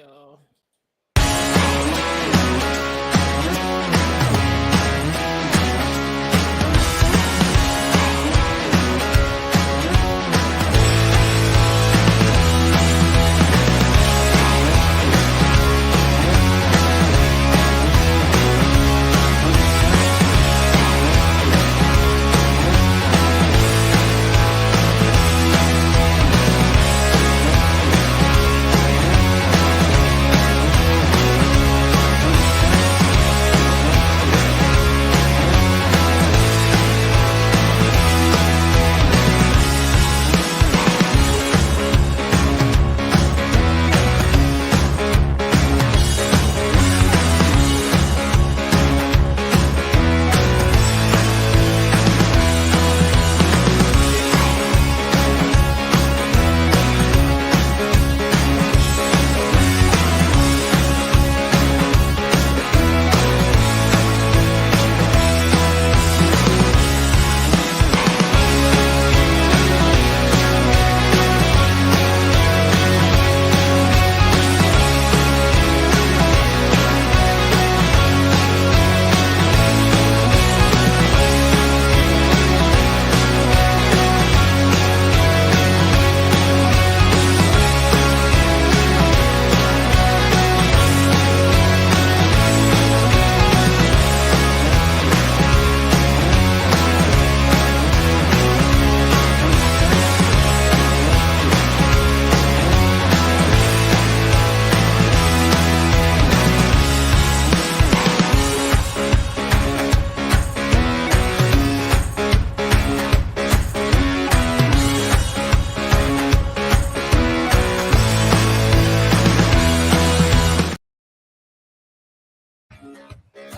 Yeah.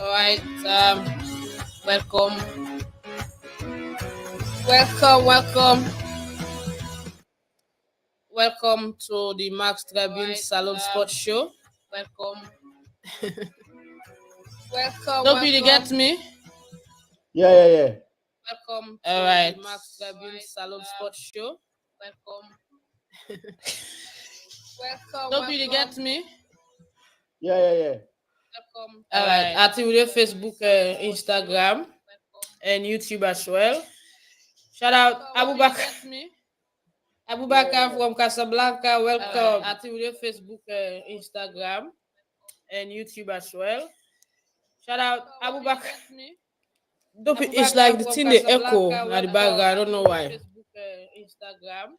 All right. Welcome. Welcome to the Max Tribune Salone Sports Show. Welcome. Don't you get me? Yeah. Welcome to the Max Tribune Salone Sports Show. Welcome. Don't you get me? Yeah. Welcome. All right. Activate Facebook, Instagram, and YouTube as well. Shout out Abubakar from Casablanca. Welcome. Activate Facebook, Instagram, and YouTube as well. Shout out Abubakar. It's like the thing they echo at the background. I don't know why. Facebook, Instagram.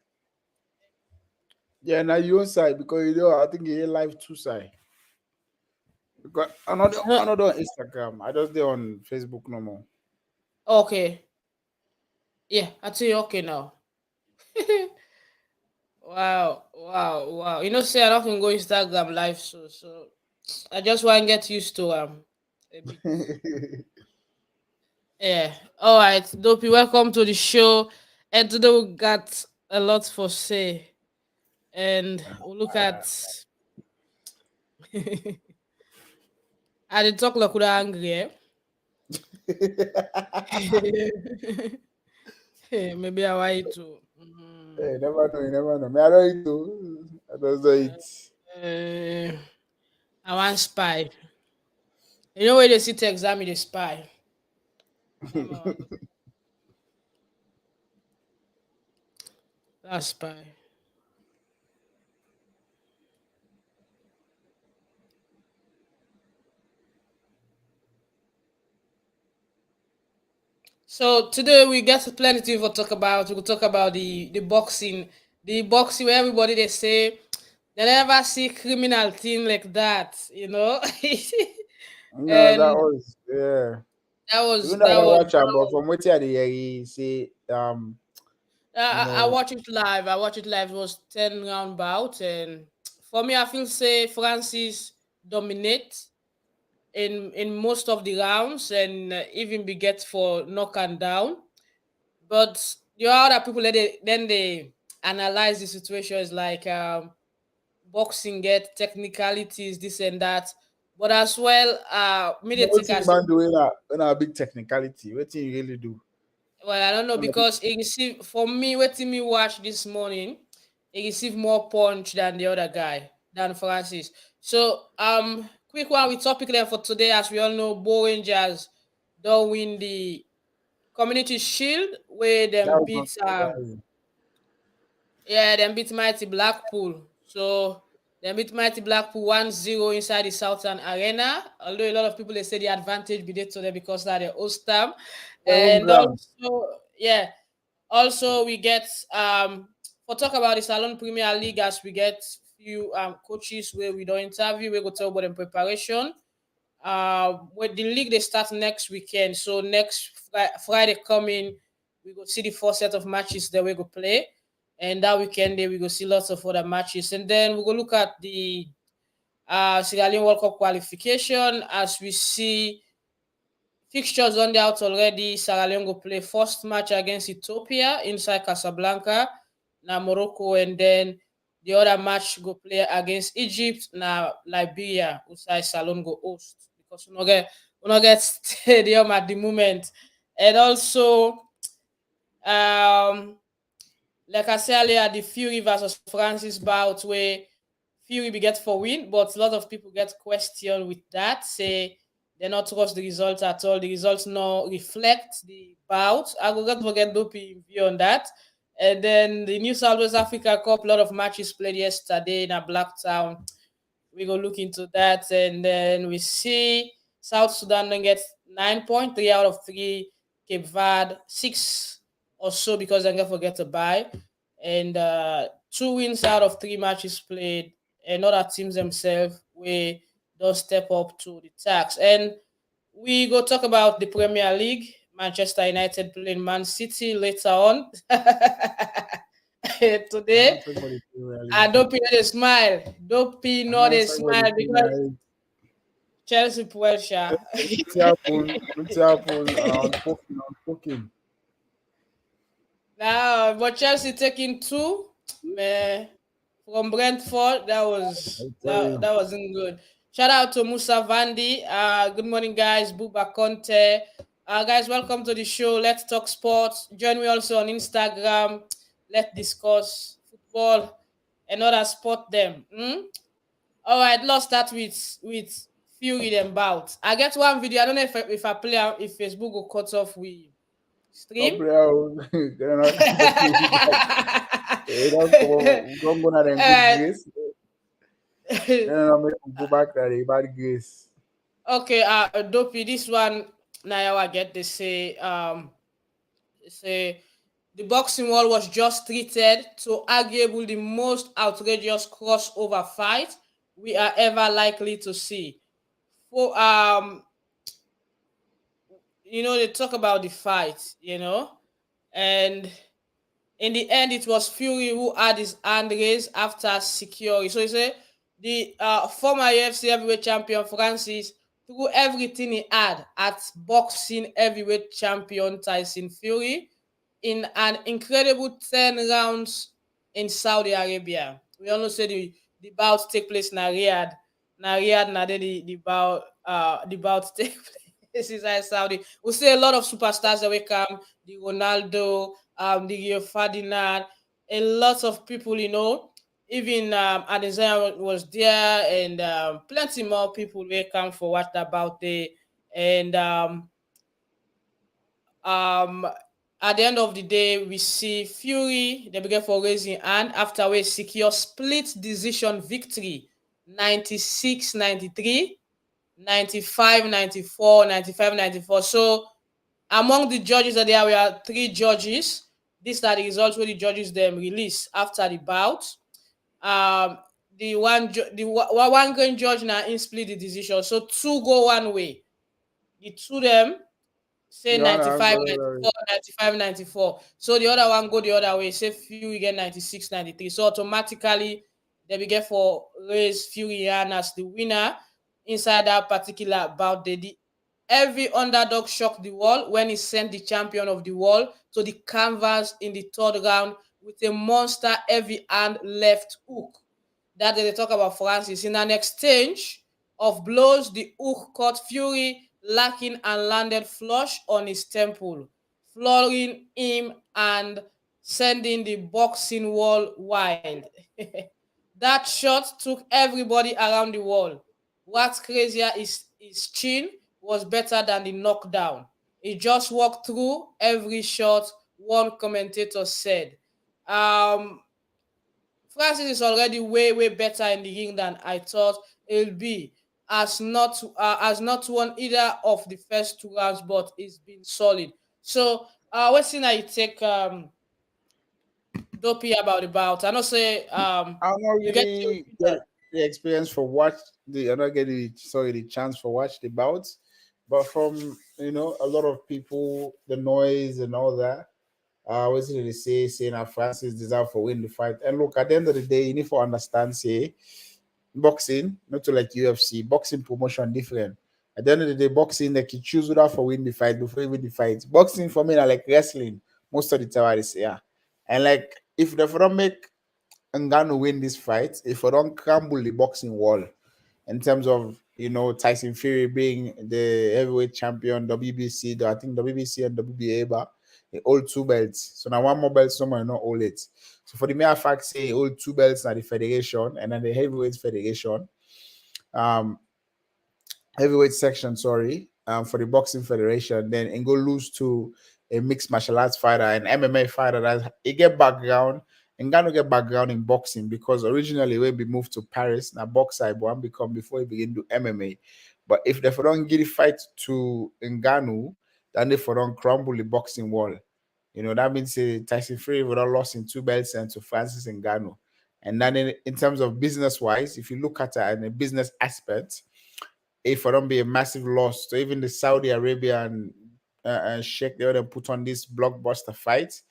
Yeah, now you on side because I think you live two side. Because another on Instagram. I just do on Facebook no more. Okay. Yeah, I tell you okay now. Wow. You know, say I don't can go Instagram live, so I just want to get used to a bit. Yeah. All right, Dopey, welcome to the show. And today we got a lot for say, and we'll look at. I did talk like angry, eh? Maybe I want you to. Hey, never know. Me, I don't eat too. I just don't eat. I want spy. You know where they sit exam the spy. That's spy. So today we got plenty to talk about. We'll talk about the boxing where everybody they say they never see criminal thing like that, you know. No, And that was yeah. that was Even though I that don't was. watch it, but from what I hear, he say I watched it live. It was 10 round bout, and for me, I feel say Francis dominate in most of the rounds and even be get for knock and down. But the other people that they analyze the situation is like boxing get technicalities, this and that. But as well, me they what take thing as man do in a big technicality. What thing you really do? well, I don't know because he received for me, waiting me watch this morning, he received more punch than the other guy, than Francis. Quick one with topic there for today. As we all know, Bo Rangers don't win the Community Shield where That them was not beat surprising. yeah, them beat mighty Blackpool. So them beat mighty Blackpool 1-0 inside the Southern Arena. Although a lot of people they say the advantage be there to them because that they host them. Their home And ground. also, yeah, also we get for talk about the Salon Premier League as we get few coaches where we don't interview, we go talk about them preparation. With the league they start next weekend. So next Friday coming, we go see the first set of matches that we go play, and that weekend there we go see lots of other matches, and then we go look at the Sierra Leone World Cup qualification as we see fixtures on the out already. Sierra Leone go play first match against Ethiopia inside Casablanca, now Morocco, and then the other match go play against Egypt, now Liberia, inside Salon go host because we not get stadium at the moment, and also um like I said earlier, the Fury versus Francis bout where Fury be get for win, but a lot of people get question with that. Say they not trust the results at all. The results no reflect the bout. I will not forget Dopey view on that. And then the New South Wales Africa Cup, a lot of matches played yesterday in a Blacktown. We go look into that, and then we see South Sudan don't get 9 point, 3 out of 3. Cape Verde 6 or so because they can forget to buy, and 2 wins out of 3 matches played. And other teams themselves we don't step up to the task. And we go talk about the Premier League. Manchester United playing Man City later on I'm today. not talking about the Premier I League. don't pay not a smile. Don't pay I'm not not a talking about the smile because Premier League. Chelsea Puelsha. Look happen. Look happen. On poking. Now, but Chelsea taking two, man, from Brentford. That was I tell that, you. that wasn't good. Shout out to Musa Vandi. Good morning, guys. Buba Conte. Guys, welcome to the show. Let's talk sports. Join me also on Instagram. Let's discuss football and other sport them. All right, let's start with Fury them bout. I get one video. I don't know if I play if Facebook will cut off with No stream. player. Okay, we back. We don't go na them good Alright. grace. Then I make we go back to the bad grace. Okay, Dopey, this one now I get they say the boxing world was just treated to arguably the most outrageous crossover fight we are ever likely to see. For they talk about the fight, and in the end, it was Fury who had his hand raised after securing. So he said the former UFC heavyweight champion Francis threw everything he had at boxing heavyweight champion Tyson Fury in an incredible 10 rounds in Saudi Arabia. We all know say the bouts take place in Riyadh. Na Riyadh na there the bouts take place inside Saudi. We see a lot of superstars that will come, the Ronaldo, the Rio Ferdinand, a lot of people, even Adesanya was there, and plenty more people will come for what about the and um at the end of the day we see Fury they begin for raising hand after we secure split decision victory 96-93, 95-94, 95-94. So among the judges that there were 3 judges. These are the results where the judges them release after the bout. Um, the one going judge now in split the decision. So two go one way. The two them say You wanna 95, go 94, 95, 94. So the other one go the other way. Say Fury get 96, 93. So automatically they will get for raise Fury and as the winner inside that particular bout. Every underdog shocked the world when he sent the champion of the world to the canvas in the third round with a monster heavy hand left hook. That they talk about Francis. In an exchange of blows, the hook caught Fury lacking and landed flush on his temple, flooring him and sending the boxing world wild. That shot took everybody around the wall. What's crazier is his chin was better than the knockdown. He just walked through every shot, one commentator said. Um, Francis is already way better in the ring than I thought he'll be. Has not won either of the first two rounds, but he's been solid. So, what's thing that you take Dopey about the bout? I know say I'm not you get to really get the experience for watch the I'm not getting the chance for watch the bouts, but from a lot of people, the noise and all that. What did they say? Saying that Francis deserve for win the fight. And look, at the end of the day, you need to understand, say, boxing, not to like UFC, boxing promotion different. At the end of the day, boxing, like you choose whether for win the fight before you win the fight. Boxing for me, are like wrestling most of the time. I say, yeah. And like, if they don't make Ngannou win this fight, if they don't crumble the boxing wall, in terms of Tyson Fury being the heavyweight champion, WBC, I think WBC and WBA, but they hold two belts. So now one more belt somewhere not hold it. So for the mere fact, say hold two belts at the federation and then the heavyweight federation, um, heavyweight section, sorry, for the boxing federation, then and go lose to a mixed martial arts fighter, an MMA fighter that he get background and gonna get background in boxing because originally when we moved to Paris, now boxer one become before he begin to MMA. But if they don't get the fight to Ngannou, then they don't crumble the boxing wall. That means Tyson Fury would have lost in two belts and to Francis Ngannou. And then in terms of business wise, if you look at it in a business aspect, it for them be a massive loss to even the Saudi Arabian Sheikh. They would put on this blockbuster fight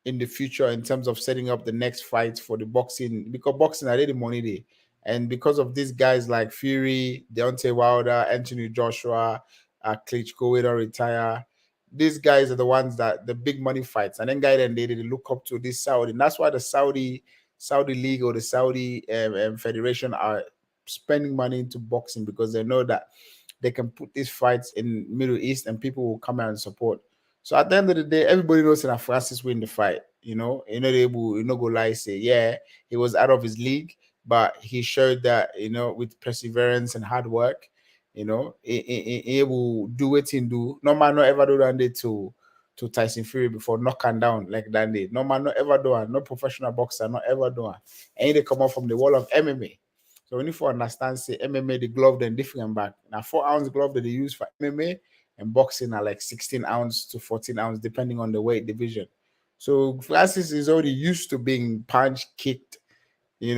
in the future in terms of setting up the next fight for the boxing because boxing are the money day. And because of these guys like Fury, Deontay Wilder, Anthony Joshua, Klitschko, we don't retire. These guys are the ones that the big money fights, and then guy then they look up to this Saudi, and that's why the Saudi League or the Saudi Federation are spending money into boxing because they know that they can put these fights in Middle East and people will come out and support. So at the end of the day, everybody knows that Francis win the fight. They will go lie say, yeah, he was out of his league, but he showed that with perseverance and hard work, he will do what he do. No man not ever do that to Tyson Fury before knocking down like that day. No man not ever do it. No professional boxer not ever do it. And they come out from the wall of MMA. So we need to understand, say MMA, the glove then different back. Now 4-ounce glove that they use for MMA and boxing are like 16 ounce to 14 ounce, depending on the weight division. So Francis is already used to being punched, kicked, and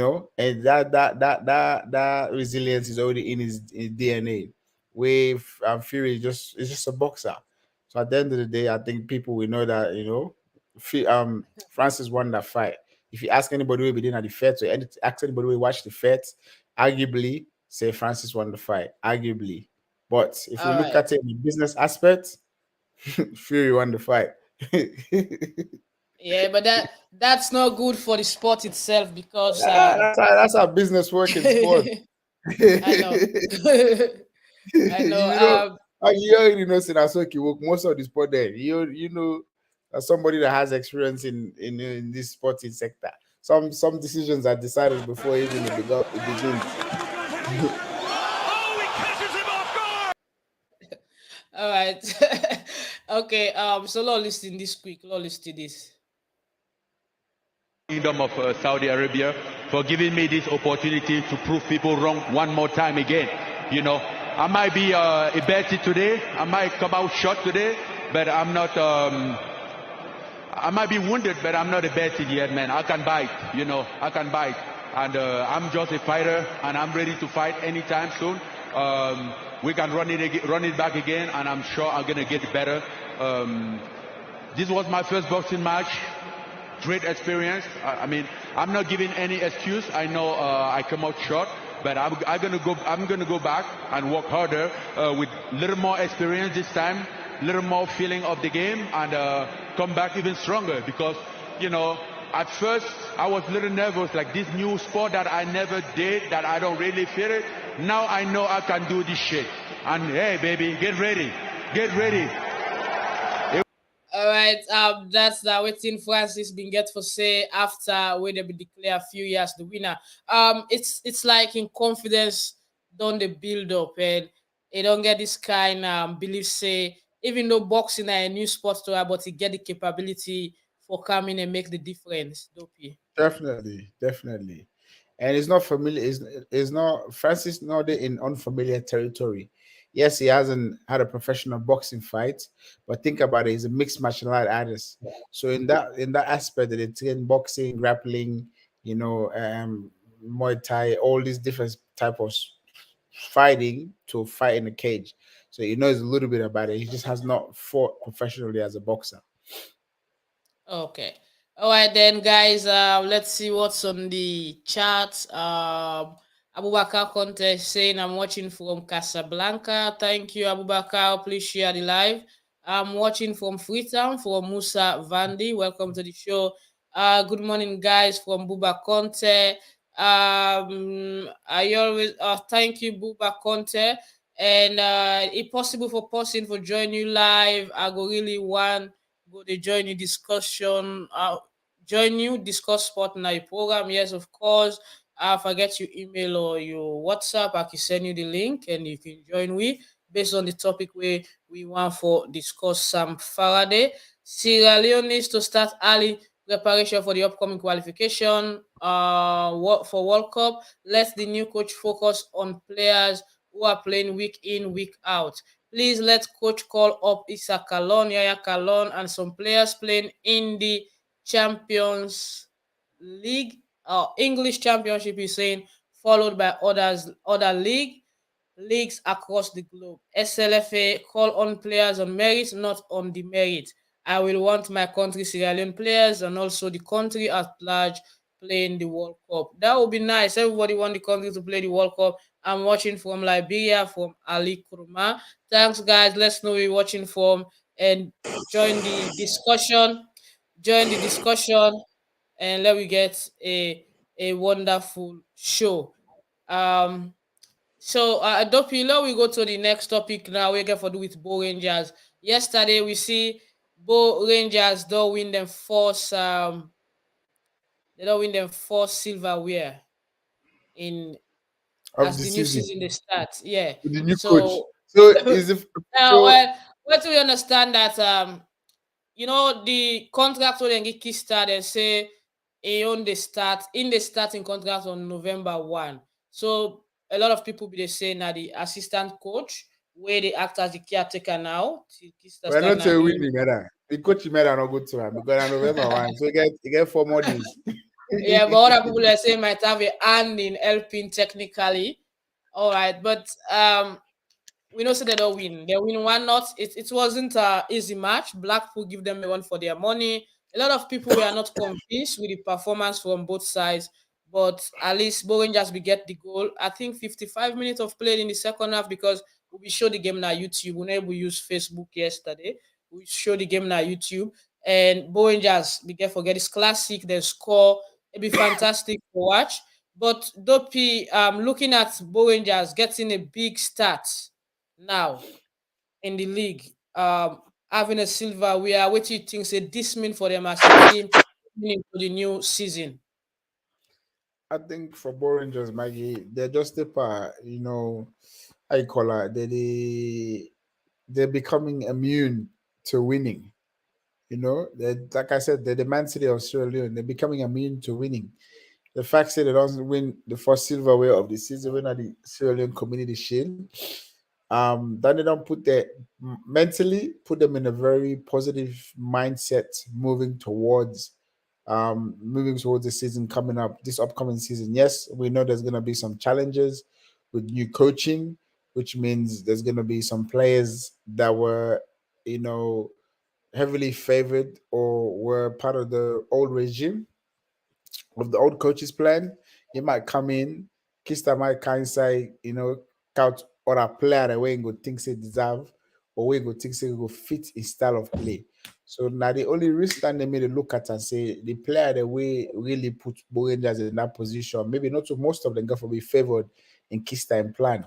that resilience is already in his DNA. With Fury, is just a boxer. So at the end of the day, I think people will know that Francis won that fight. If you ask anybody who been at the fight, or ask anybody who watched the fight, arguably say Francis won the fight. Arguably, but if we all look right. at it in the business aspect, Fury won the fight. Yeah, but that's not good for the sport itself because That's how business work in sport. I know. I know. you know, you already know Sinasoki work most of the sport there. You know, as somebody that has experience in this sporting sector. Some decisions are decided before even it begins. All right. Okay. So let's listen this quick. Let's listen this. Kingdom of Saudi Arabia for giving me this opportunity to prove people wrong one more time again. I might be a betty today. I might come out short today, but I'm not. I might be wounded, but I'm not a betty yet, man. I can bite. I can bite, and I'm just a fighter, and I'm ready to fight anytime soon. We can run it back again, and I'm sure I'm gonna get better. This was my first boxing match. Great experience. I mean, I'm not giving any excuse. I know I come out short, but I'm gonna go back and work harder with a little more experience this time, a little more feeling of the game, and come back even stronger. Because at first I was a little nervous, like this new sport that I never did, that I don't really feel it. Now I know I can do this shit. And hey, baby, get ready, get ready. All right. That's the waiting Francis been get for say after when they be declare a few years the winner. It's like in confidence done the build up and they don't get this kind belief say even though boxing are a new sport to her, but it get the capability for coming and make the difference. Dopey. Definitely, definitely. And it's not familiar. It's not Francis not in unfamiliar territory. Yes, he hasn't had a professional boxing fight, but think about it. He's a mixed martial art artist. So in that aspect, that they train boxing, grappling, Muay Thai, all these different type of fighting to fight in a cage. So he knows a little bit about it. He just has not fought professionally as a boxer. Okay. All right then, guys. Let's see what's on the chat. Abubakar Conte saying I'm watching from Casablanca. Thank you, Abubakar. Please share the live. I'm watching from Freetown from Musa Vandi. Welcome to the show. Good morning, guys, from Buba Conte. I always thank you, Buba Conte. And if possible for person for join you live, I go really want go to join you discussion join you discuss sport in your program. Yes, of course. Forget your email or your WhatsApp. I can send you the link and you can join we based on the topic where we want for discuss some Faraday. Sierra Leone needs to start early preparation for the upcoming qualification for World Cup. Let the new coach focus on players who are playing week in, week out. Please let coach call up Issa Kalon, Yaya Kalon, and some players playing in the Champions League, English Championship. He's saying, followed by other leagues across the globe. SLFA call on players on merit, not on demerit. I will want my country Sierra Leone players and also the country at large playing the World Cup. That would be nice. Everybody want the country to play the World Cup. I'm watching from Liberia, from Ali Kuruma. Thanks, guys. Let's know where you're watching from and join the discussion. Join the discussion and let me get a wonderful show. Um, Dopilo, we go to the next topic now. We get for do with Bo Rangers. Yesterday, we see Bo Rangers don't win them force. They don't win them force silverware in Of as the the new season season they start. Yeah. with the new coach. So So is the now, official. what do we understand that the contract when they get started, they say he on the start in the starting contract on November 1. So a lot of people be they say now the assistant coach where they act as the caretaker now. We're Start not now saying in winning, matter. The coach made not good to him because I November 1. So you get 4 more days. yeah, but other people they say might have a hand in helping technically. All right, but we know so they don't win. They win one not. It wasn't a easy match. Blackpool give them a one for their money. A lot of people were not convinced with the performance from both sides, but at least Bowen just be get the goal. I think 55 minutes of play in the second half because we show the game now YouTube. We never use Facebook yesterday. We show the game now YouTube and Bowen just be get forget it's classic. They score. It'd be fantastic to watch. But Dopi, looking at Bowen just getting a big start now in the league, having a silver, we are what you think say this mean for them as a team into the new season. I think for Bo Rangers, Maggie, they're just a part, how you call it, they're becoming immune to winning. Like I said, they're the Man City of Sierra Leone. They're becoming immune to winning. The fact that they don't win the first silverware of the season, when at the Sierra Leone Community Shield, then they don't mentally put them in a very positive mindset moving towards the season coming up, this upcoming season. Yes, we know there's going to be some challenges with new coaching, which means there's going to be some players that were, heavily favored or were part of the old regime of the old coach's plan. He might come in, Kista might kind of say, count or a player that we go think they deserve, or we go think they go fit his style of play. So now the only risk that they made a look at and say the player that we really put Bo Rangers in that position, maybe not to most of them go for be favored in Kista and plan.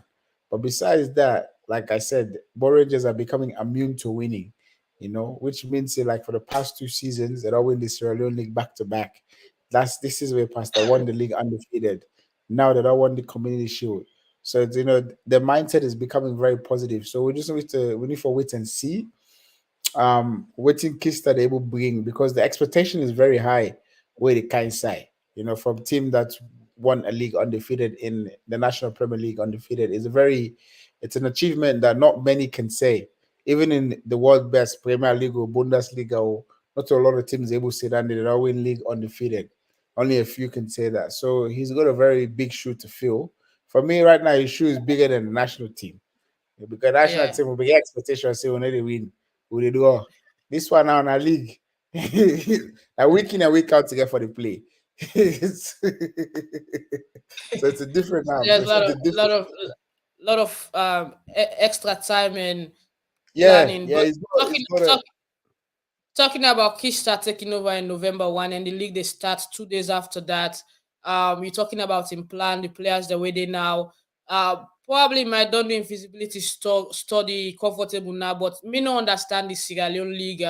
But besides that, like I said, Bo Rangers are becoming immune to winning. which means like for the past 2 seasons, they all win the Sierra Leone League back to back. This is where Pastor won the league undefeated. Now they don't won the Community Shield. So it's, the mindset is becoming very positive. So we need to wait and see waiting kids that they will bring, because the expectation is very high where the kind side, from team that won a league undefeated in the National Premier League undefeated it's an achievement that not many can say. Even in the world best Premier League or Bundesliga, or not a lot of teams able to say that they don't win league undefeated. Only a few can say that. So he's got a very big shoe to fill. For me right now, his shoe is bigger than the national team. Because national team will be expectations say when they win, will they do all? This one now in our league. A week in a week out to get for the play. So it's a different now. There's a lot of extra time and planning. Yeah, but talking about Kista taking over in November 1 and the league they start 2 days after that. You're talking about him plan the players the way they now. Probably might don't do invisibility study comfortable now, but me not understand the Sierra Leone League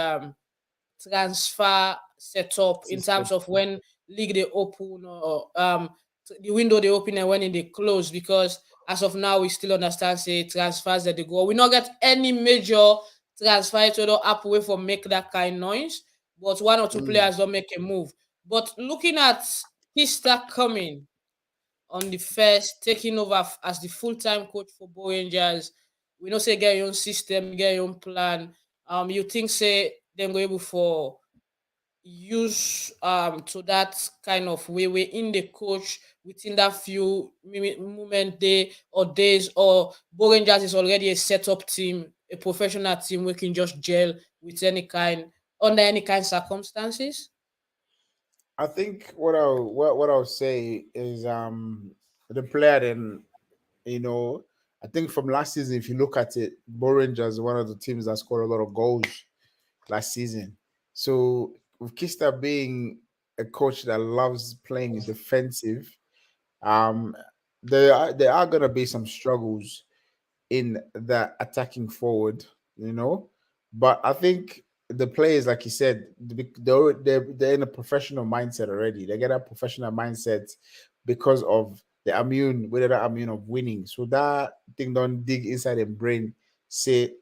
transfer setup in terms of when league they open or the window they open and when they close, because as of now we still understand say transfers that they go. We not get any major transfer to the up way for make that kind of noise, but one or two players don't make a move. But looking at Kista coming on the first, taking over as the full-time coach for Bo Rangers, we know say get your own system, get your own plan. You think say them go able for use to that kind of way in the coach within that few moment day or days, or Bo Rangers is already a set-up team, a professional team we can just gel with under any kind of circumstances? I think what I'll say is the player then, I think from last season, if you look at it, Bo Rangers is one of the teams that scored a lot of goals last season. So with Kista being a coach that loves playing defensive, there are gonna be some struggles in the attacking forward, but I think the players, like you said, they're in a professional mindset already. They get a professional mindset because of the immune, whether that immune of winning. So that thing don't dig inside their brain, say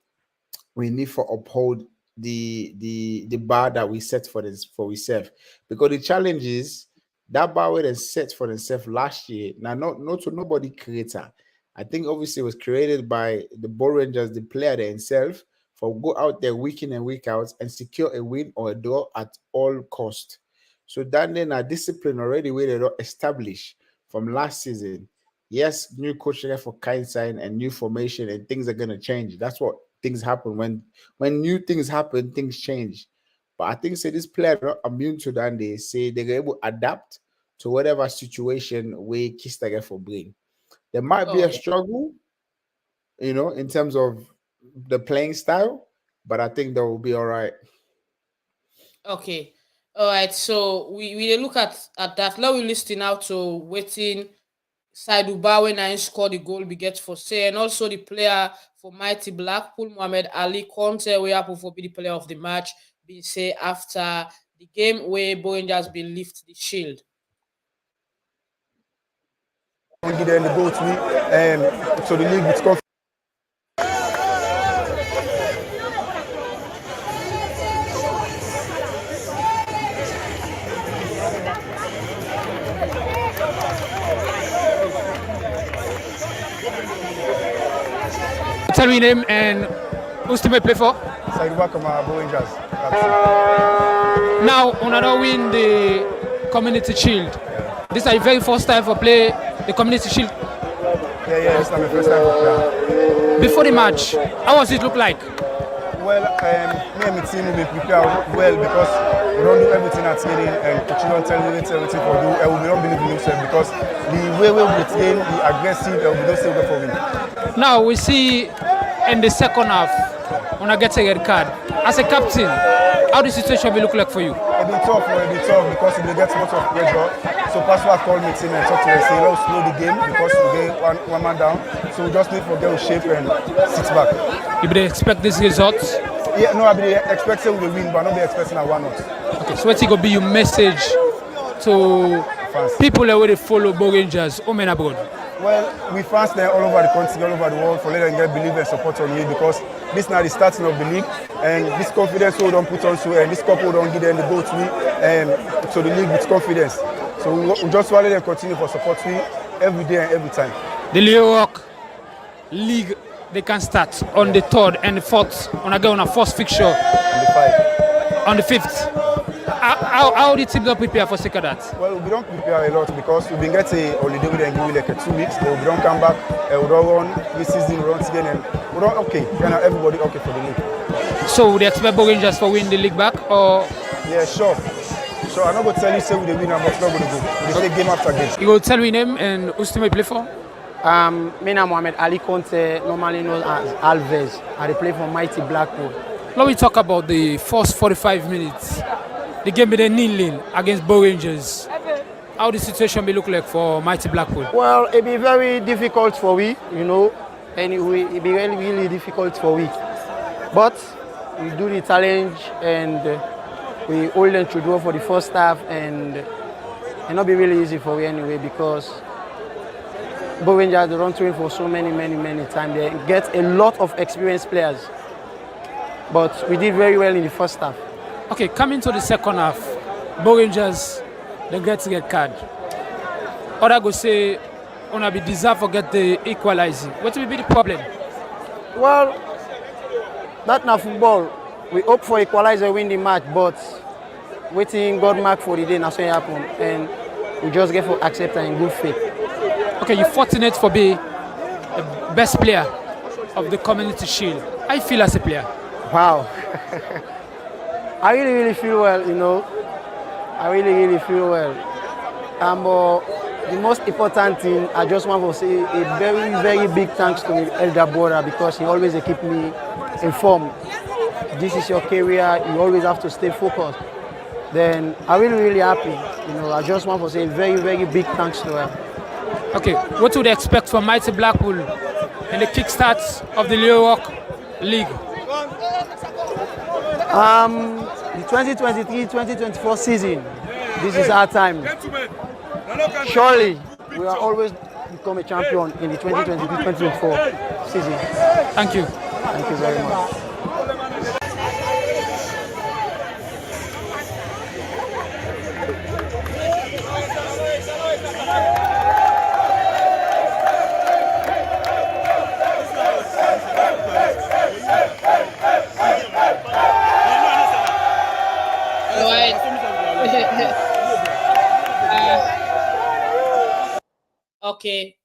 we need to uphold the bar that we set for ourselves. Because the challenge is that bar we set for themselves last year. Now, not to nobody creator. I think obviously it was created by the Bo Rangers, the player themselves, for go out there week in and week out and secure a win or a draw at all cost. So that then a discipline already where they don't establish from last season. Yes, new coach there for kind sign and new formation, and things are gonna change. That's what things happen when new things happen, things change. But I think say this player are not immune to that. They say they're able to adapt to whatever situation we Kista get for bring. There might be a struggle, in terms of the playing style, but I think that will be all right. Okay. All right. So we look at that. Now we listen now to waiting Saidu when I score the goal we get for say, and also the player for Mighty Blackpool, Mohamed Ali Conte, we happen for be the player of the match, be say after the game where Bo Rangers be lift the shield. We get in the goal to me, so the league with confidence. Tell me name and who's team I play for? Saidu Bakama, Bo Rangers. Now, on another win the Community Shield. Yeah. This is your very first time for play the Community Shield. Yeah, this is my first time for play. Before the match, how was it look like? Well, me and my team will be prepared well because we don't do everything at training and coach don't tell me everything for do, and we don't believe in ourselves because the way we train, the aggressive, and we don't still go for win. Now we see in the second half when I get a red card. As a captain, how the situation will look like for you? It'll be tough because we get much of pressure. So Pascal called me team and talked to us, say let's slow the game because we get one man down. So we just need to get shape and sit back. You would expect these results? Yeah, no, I be expecting we win, but not be expecting a 1-0. Okay, so what's gonna be your message to Fans. people that will follow Bo Rangers home and abroad? Well, we fans there all over the country, all over the world, for let them get believe and support on me because this now the starting of the league and this confidence we don't put on to and this couple don't give them the go to me and to the league with confidence. So we just want them continue for support me every day and every time. The Leo Rock League, they can start on the 3rd and the 4th on a first fixture And the 5. on the 5th. How the team don't prepare for second that? Well, we don't prepare a lot because we've been getting a holiday with them give like 2 weeks, but we don't come back and we don't run this season, we run again and we don't okay. And everybody okay for the league. So they expect Bo Rangers to win the league back or? Yeah, sure. So I'm not going to tell you say we the winner, but it's not going to go. We say game after game. You go tell me name and who's team you play for? Me name Mohamed Ali Conte, normally known as Alves. I play for Mighty Blackpool. Let me talk about the first 45 minutes. The game be the kneeling against Bo Rangers. How the situation be look like for Mighty Blackpool? Well, it be very difficult for we, you know. Anyway, it be really, really difficult for we. But we do the challenge and we hold them to draw for the first half and it not be really easy for we anyway because Bo Rangers they run through for so many times. They get a lot of experienced players. But we did very well in the first half. Okay, coming to the second half, Bo Rangers, they get red card. Other go say, "Ona be deserve for get the equalizing." What will be the problem? Well, that's not football. We hope for equalizer win the match, but waiting God mark for the day, that's what happen, and we just get for accept and good faith. Okay, you're fortunate for being the best player of the Community Shield. How you feel as a player? Wow. I really feel well, you know. I really feel well. The most important thing, I just want to say a very big thanks to my elder brother because he always keep me informed. This is your career, you always have to stay focused. Then I'm really happy. You know, I just want to say a very big thanks to her. Okay, what would they expect from Mighty Blackpool in the kickstart of the Leo Rock League? The 2023-2024 season, this is our time. Surely, we will always become a champion in the 2023-2024 season. Thank you. Thank you very much.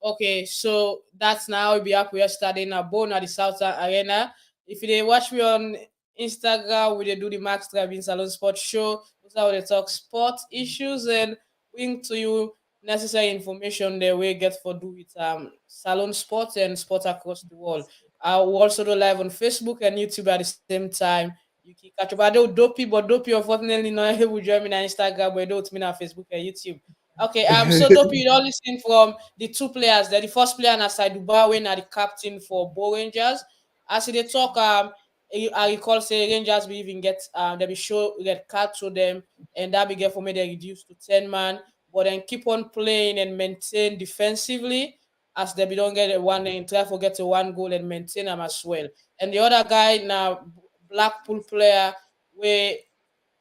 Okay. So that's now we be up. We are starting a bone at the Southern Arena. If they watch me on Instagram, we they do the Max Tribune Salone Sports Show. That's how they talk sports issues and bring to you necessary information that we get for do with salon sports and sports across the world. I will also do live on Facebook and YouTube at the same time. You can catch up. I do dopey, but dopey unfortunately not able to join me on Instagram, but don't me on Facebook and YouTube. Okay, so dopey, you don't listen from the two players. The first player na Saiduba when are the captain for Bo Rangers. As they talk, I recall say Rangers will even get they be show get card to them, and that be get for me they reduce to 10 man, but then keep on playing and maintain defensively as they be don't get a one and try to get a one goal and maintain them as well. And the other guy now Blackpool player where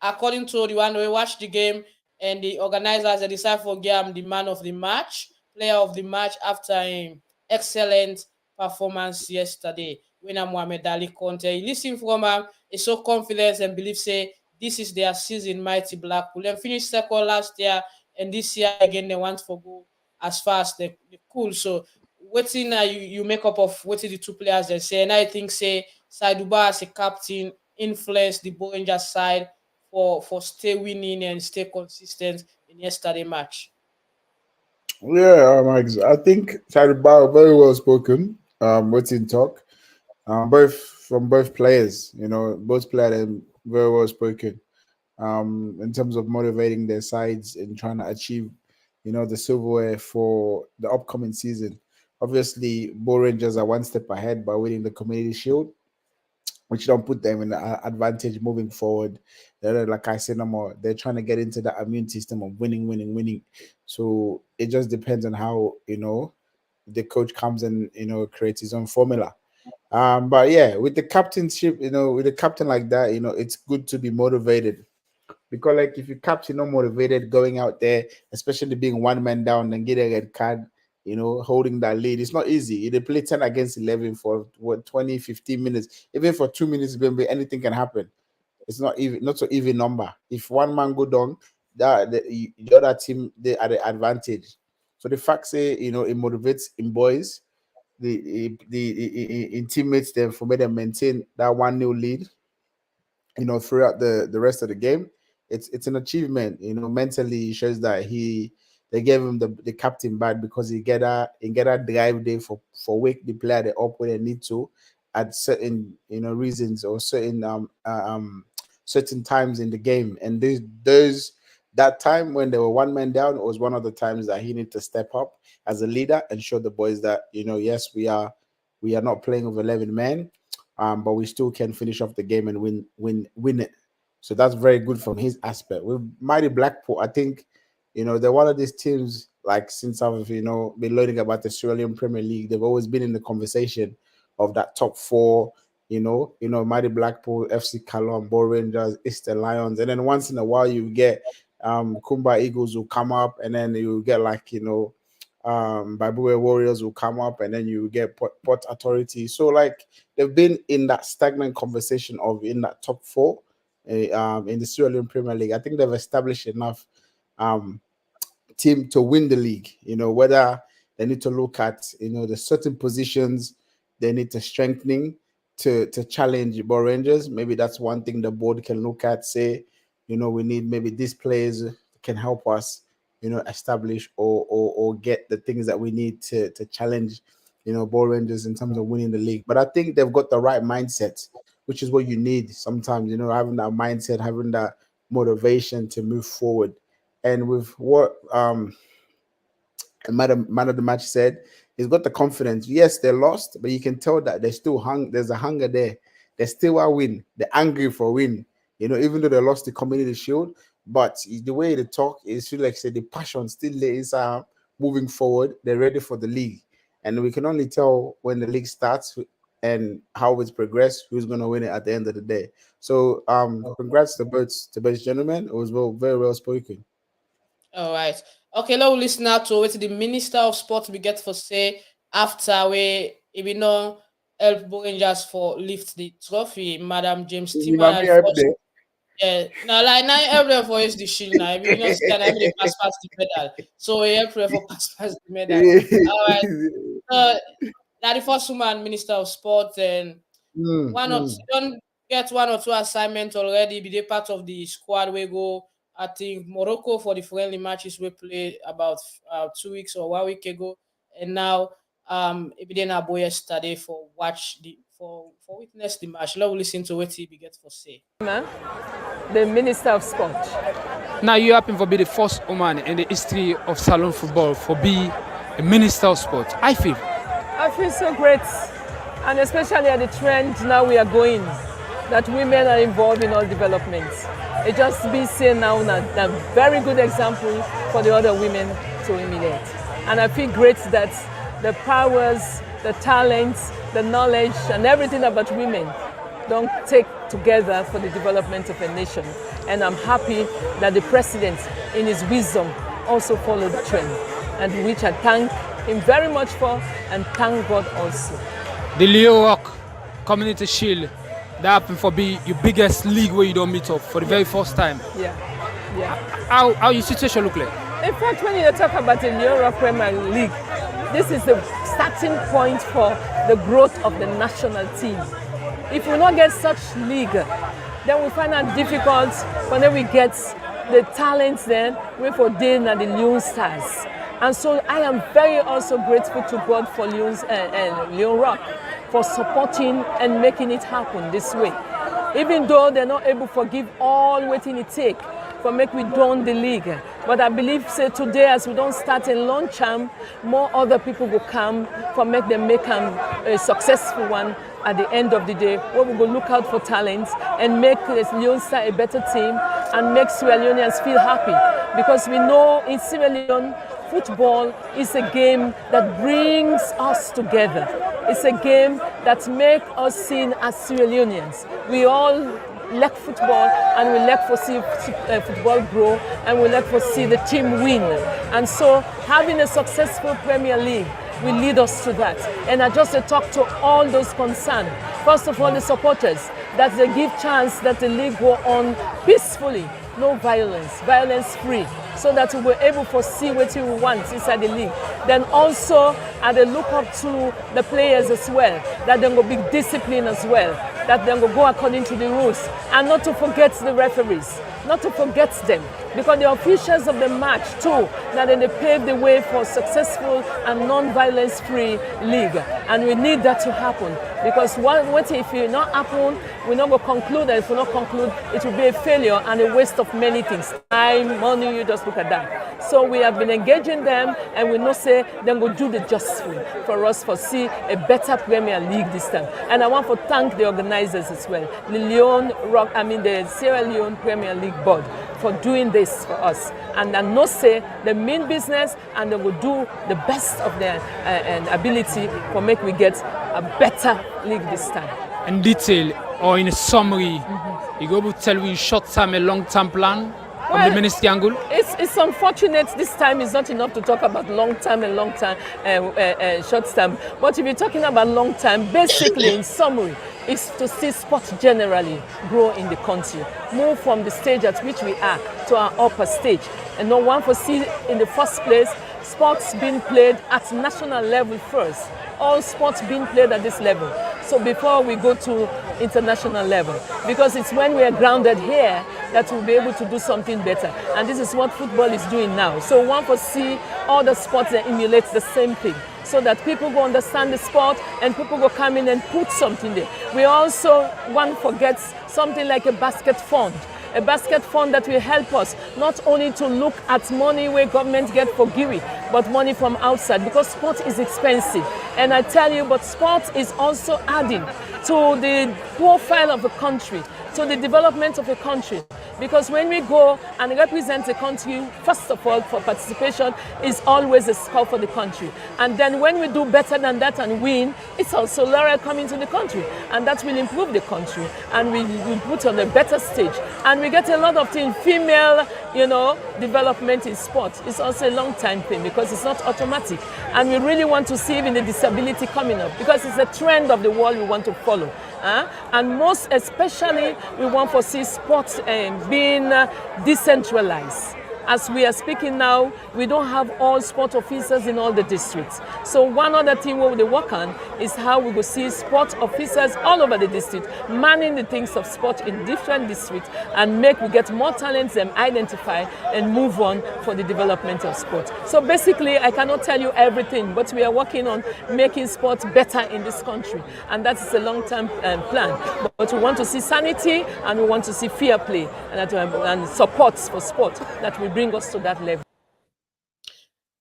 according to the one we watched the game and the organizers they decided for give him the man of the match, player of the match after an excellent performance yesterday. When Mohamed Ali Conte, he listen from him, is so confident and believe say this is their season, Mighty Blackpool. They finished second last year, and this year again they want to go as far as they cool. So waiting you make up of what the two players they say, and I think say Saiduba as a captain influenced the Bo Rangers side for stay winning and stay consistent in yesterday match. Yeah, I think Saiduba very well spoken. What's in talk. Both from both players, both players are very well spoken. In terms of motivating their sides and trying to achieve, the silverware for the upcoming season. Obviously, Bo Rangers are one step ahead by winning the Community Shield. which don't put them in an advantage moving forward. They're, like I said, no more. They're trying to get into that immune system of winning, winning, winning. So it just depends on how the coach comes and creates his own formula. But yeah, with the captainship, with a captain like that, it's good to be motivated, because like if you captain not motivated going out there, especially being one man down and get a red card, holding that lead, it's not easy. They play 10 against 11 for 20, 15 minutes, even for 2 minutes, anything can happen. It's not so even number. If one man go down, the other team, they are the advantage. So the fact say, it motivates in boys, the in teammates them for me to maintain that 1-0 lead, throughout the rest of the game. It's an achievement. Mentally, it shows that they gave him the captain badge because he get a drive there for wake the player they up where they need to at certain reasons, or certain times in the game. And those that time when they were one man down was one of the times that he needed to step up as a leader and show the boys that yes, we are not playing with 11 men, but we still can finish off the game and win it. So that's very good from his aspect. With Mighty Blackpool, I think they're one of these teams, like, since I've been learning about the Australian Premier League, they've always been in the conversation of that top four. Mighty Blackpool, FC Cologne, Ball Rangers, Easter Lions, and then once in a while you get Kumba Eagles will come up, and then you get Babue Warriors will come up, and then you get Port Authority. So like they've been in that stagnant conversation of in that top four in the Australian Premier League. I think they've established enough team to win the league. Whether they need to look at the certain positions they need to strengthening to challenge Ball Rangers. Maybe that's one thing the board can look at. Say, we need maybe these players can help us, establish or get the things that we need to challenge, Ball Rangers in terms of winning the league. But I think they've got the right mindset, which is what you need sometimes, having that mindset, having that motivation to move forward. And with what man of the match said, he's got the confidence. Yes, they lost, but you can tell that there's still there's a hunger there. They still want win. They're angry for win. Even though they lost the Community Shield, but the way they talk is feel like the passion still is moving forward. They're ready for the league, and we can only tell when the league starts and how it's progressed, who's going to win it at the end of the day. So, congrats to both gentlemen. It was very well spoken. All right. Okay, let's listen now to what the Minister of Sport we get for say after we help Rangers for lift the trophy, Madam James Timmer. Yeah, now like now help them for the shield now. We not see that they pass the medal, so we help them for pass the medal. All right. Now the first woman Minister of Sport, and don't get one or two assignments already. Be they part of the squad we go. I think Morocco for the friendly matches we played about 2 weeks or 1 week ago, and now Ebiden Abo yesterday for witness the match. Let's listen to what he gets for say. The Minister of Sport. Now you happen to be the first woman in the history of Salone football for be a Minister of Sport. I feel so great, and especially at the trend now we are going that women are involved in all developments. It just be seen now a very good example for the other women to emulate. And I feel great that the powers, the talents, the knowledge, and everything about women don't take together for the development of a nation. And I'm happy that the president, in his wisdom, also followed the trend, and which I thank him very much for, and thank God also. The Leo Rock Community Shield, that happened for be your biggest league where you don't meet up for the very first time. Yeah. How your situation look like? In fact, when you talk about the Euro Premier League, this is the starting point for the growth of the national team. If we not get such league, then we find it difficult when we get the talents then we for Dane and the Lyon Stars. And so I am very also grateful to God for Lyon Rock for supporting and making it happen this way. Even though they're not able to give all waiting it take for make we down the league. But I believe say today as we don't start and launch them, more other people will come for make them make them a successful one at the end of the day, where we go look out for talents and make Leone Star a better team and make Sierra Leoneans feel happy. Because we know in Sierra Leone, football is a game that brings us together. It's a game that makes us seen as Sierra Leoneans. We all like football, and we like to see football grow, and we like to see the team win. And so having a successful Premier League will lead us to that. And I just talk to all those concerned. First of all, the supporters, that they give chance that the league go on peacefully, no violence, violence free, so that we were able to see what we want inside the league. Then also, they look up to the players as well, that they will be disciplined as well, that they will go according to the rules, and not to forget the referees, not to forget them, because the officials of the match too, that they pave the way for successful and non-violence free league. And we need that to happen, because what if it not happen, we're not going to conclude, and if we not conclude, it will be a failure and a waste of many things, time, money, you just look at that. So we have been engaging them, and we know say they're going to do the justful for us to see a better Premier League this time. And I want to thank the organizers as well, the Sierra Leone Premier League Board, for doing this for us. And I know say they mean business, and they will do the best of their ability for make we get a better league this time. In detail or in a summary, you go to tell me short-term and long-term plan from the ministry angle? It's unfortunate this time is not enough to talk about long-term and long-term, short-term. But if you're talking about long-term, basically in summary, is to see sports generally grow in the country, move from the stage at which we are to our upper stage. And no one foresee in the first place sports being played at national level first. All sports being played at this level. So before we go to international level, because it's when we are grounded here that we'll be able to do something better. And this is what football is doing now. So one for see all the sports that emulate the same thing, so that people go understand the sport and people go come in and put something there. We also one forgets something like a basket fund. A basket fund that will help us not only to look at money where government get for GIRI, but money from outside, because sport is expensive. And I tell you, but sport is also adding to the profile of a country, to the development of a country. Because when we go and represent the country, first of all, for participation is always a score for the country. And then when we do better than that and win, it's also laurel coming to the country. And that will improve the country. And we put on a better stage. And we get a lot of things, female, development in sport. It's also a long time thing, because it's not automatic. And we really want to see even the disability coming up, because it's a trend of the world we want to follow. And most especially, we want to see sports being decentralized. As we are speaking now, we don't have all sport officers in all the districts. So one other thing we will work on is how we will see sport officers all over the district, manning the things of sport in different districts, and we get more talents them identify and move on for the development of sport. So basically, I cannot tell you everything, but we are working on making sport better in this country. And that is a long-term plan. But we want to see sanity, and we want to see fair play, and support for sport that will bring us to that level.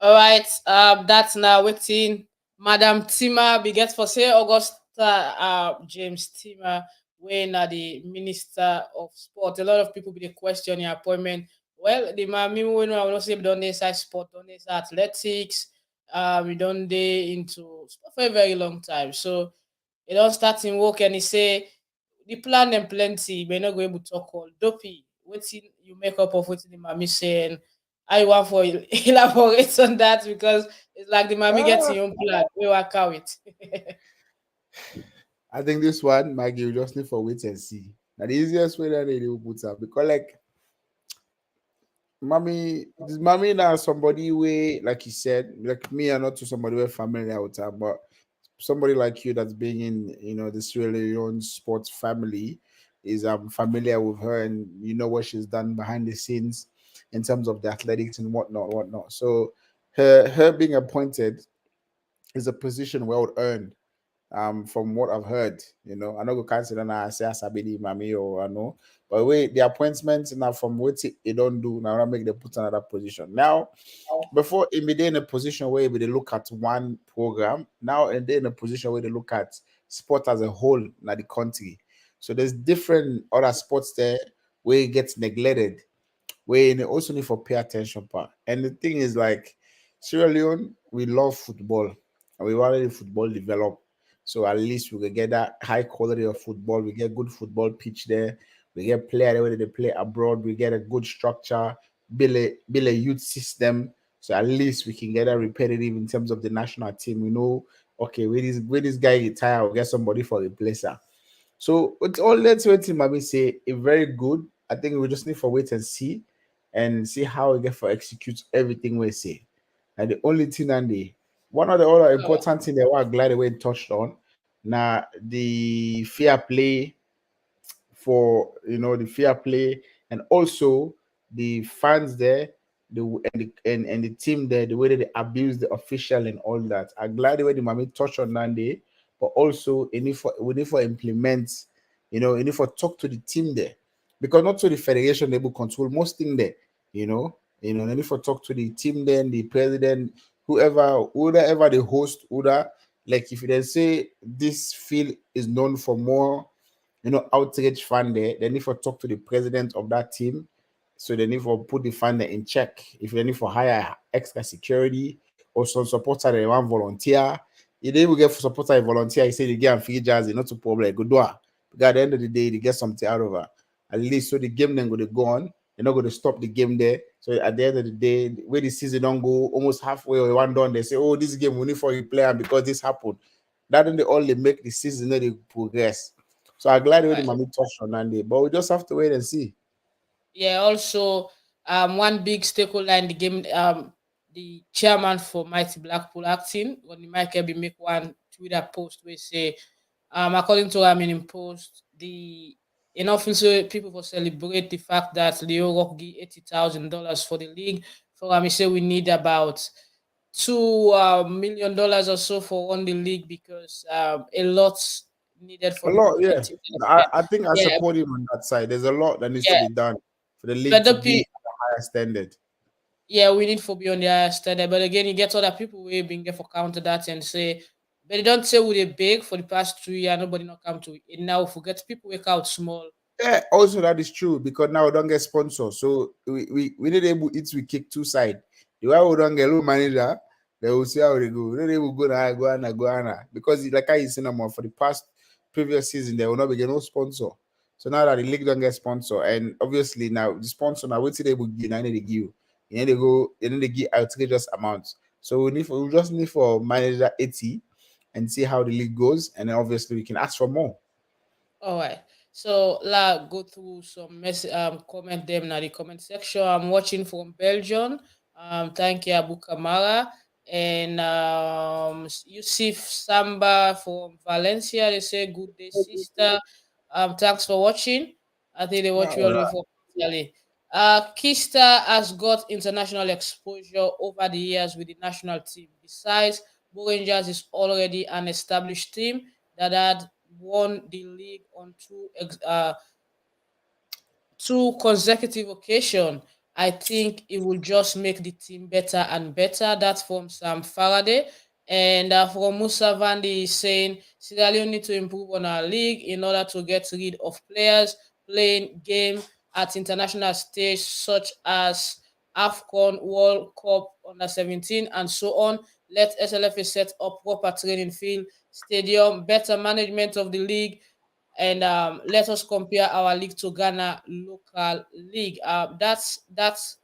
All right, that's now waiting. Madam Tima, we get for say Augusta James Tima, when the Minister of Sport. A lot of people be question your appointment. Well, the mami we know I will say we don't inside sport, don't inside athletics. We don't day into sport for a very long time. So it don't start in work, and he say the plan and plenty, may not go able to talk all dopey. Waiting you make up of what the mommy saying. I want for elaborate on that, because it's like the mommy gets your own plan. We work out it. I think this one, Maggie, you just need for wait and see. Now, the easiest way that they will put up, because like this mommy now somebody way, like you said, like me, I'm not to somebody we're familiar with her, but somebody like you that's being in the Sierra Leone sports family is familiar with her, and you know what she's done behind the scenes in terms of the athletics and whatnot. So her being appointed is a position well earned. From what I've heard, I know we can't say that I say Asabidi Mami or I know, but wait, the appointments now from what they don't do now, I make them put another position. Now, before it be in a position where they look at one program, now and then in a position where they look at sport as a whole in the country. So there's different other sports there where it gets neglected, where you also need for pay attention part. And the thing is like Sierra Leone, we love football and we want the football develop. So at least we can get that high quality of football. We get good football pitch there. We get player there where they play abroad. We get a good structure, build a youth system. So at least we can get that repetitive in terms of the national team. We know, okay, where this guy retire, we'll get somebody for replacer. So it's all let's wait till Mami say a very good. I think we just need for wait and see how we get for execute everything we say. And the only thing and the one of the other important thing that we're glad we touched on now the fair play for the fair play and also the fans there and the team there the way that they abuse the official and all that. I'm glad the way the mommy touched on that day, but also we need for implement, you need for talk to the team there because not to the federation they will control most thing there, they need for talk to the team then the president whoever the host whoever, like if they say this field is known for more outrage fan there. They need for talk to the president of that team. So they need for put the fan there in check. If they need for hire extra security or some supporter they want volunteer. If they will get for supporter a volunteer, he say the game free jazz, not a problem. Good do. Because at the end of the day, they get something out of her. At least so the game then going to go on. They're not going to stop the game there. So at the end of the day, where the season don't go almost halfway or one done, they say, oh, this game we need for a player because this happened. That then they all they make the season they progress. So I'm glad when the Right. mommy touched on Monday, but we just have to wait and see. Yeah, also one big stakeholder in the game, the chairman for Mighty Blackpool acting, when Michael be make one Twitter post where say, according to him in post, the enough also people will celebrate the fact that Leo Rock give $80,000 for the league. For he say we need about $2 million or so for on the league because a lot needed A for the lot, yeah. collective. I think I Yeah, support him on that side. There's a lot that needs to yeah. be done for the league But to the be pe- at a higher standard. yeah, we need for beyond the higher standard. But again, you get other people who being there for counter that and say, but they don't say we they big for the past 2 years, nobody not come to it. And now forget people work out small. Yeah, also that is true because now we don't get sponsors. So we need able eat we kick two side. The way we don't get low manager, they will see how they go. We need able go because like I said more for the past previous season, there will not be no sponsor. So now that the league don't get sponsor, and obviously now the sponsor now what they will give, now they give you. They need to give outrageous amounts. So we just need for manager 80 and see how the league goes, and then obviously we can ask for more. All right. So la go through some comment them now the comment section. I'm watching from Belgium. Thank you, Abu Kamara. And Yusuf Samba from Valencia. They say good day, sister. Thanks for watching. I think they watch you all the way from Italy. Kista has got international exposure over the years with the national team. Besides, Bo Rangers is already an established team that had won the league on two consecutive occasions. I think it will just make the team better and better. That's from Sam Faraday. And from Musa Vandi is saying Sierra Leone need to improve on our league in order to get rid of players playing game at international stage such as AFCON, World Cup under 17, and so on. Let SLFA set up proper training field, stadium, better management of the league, and let us compare our league to Ghana local league. That's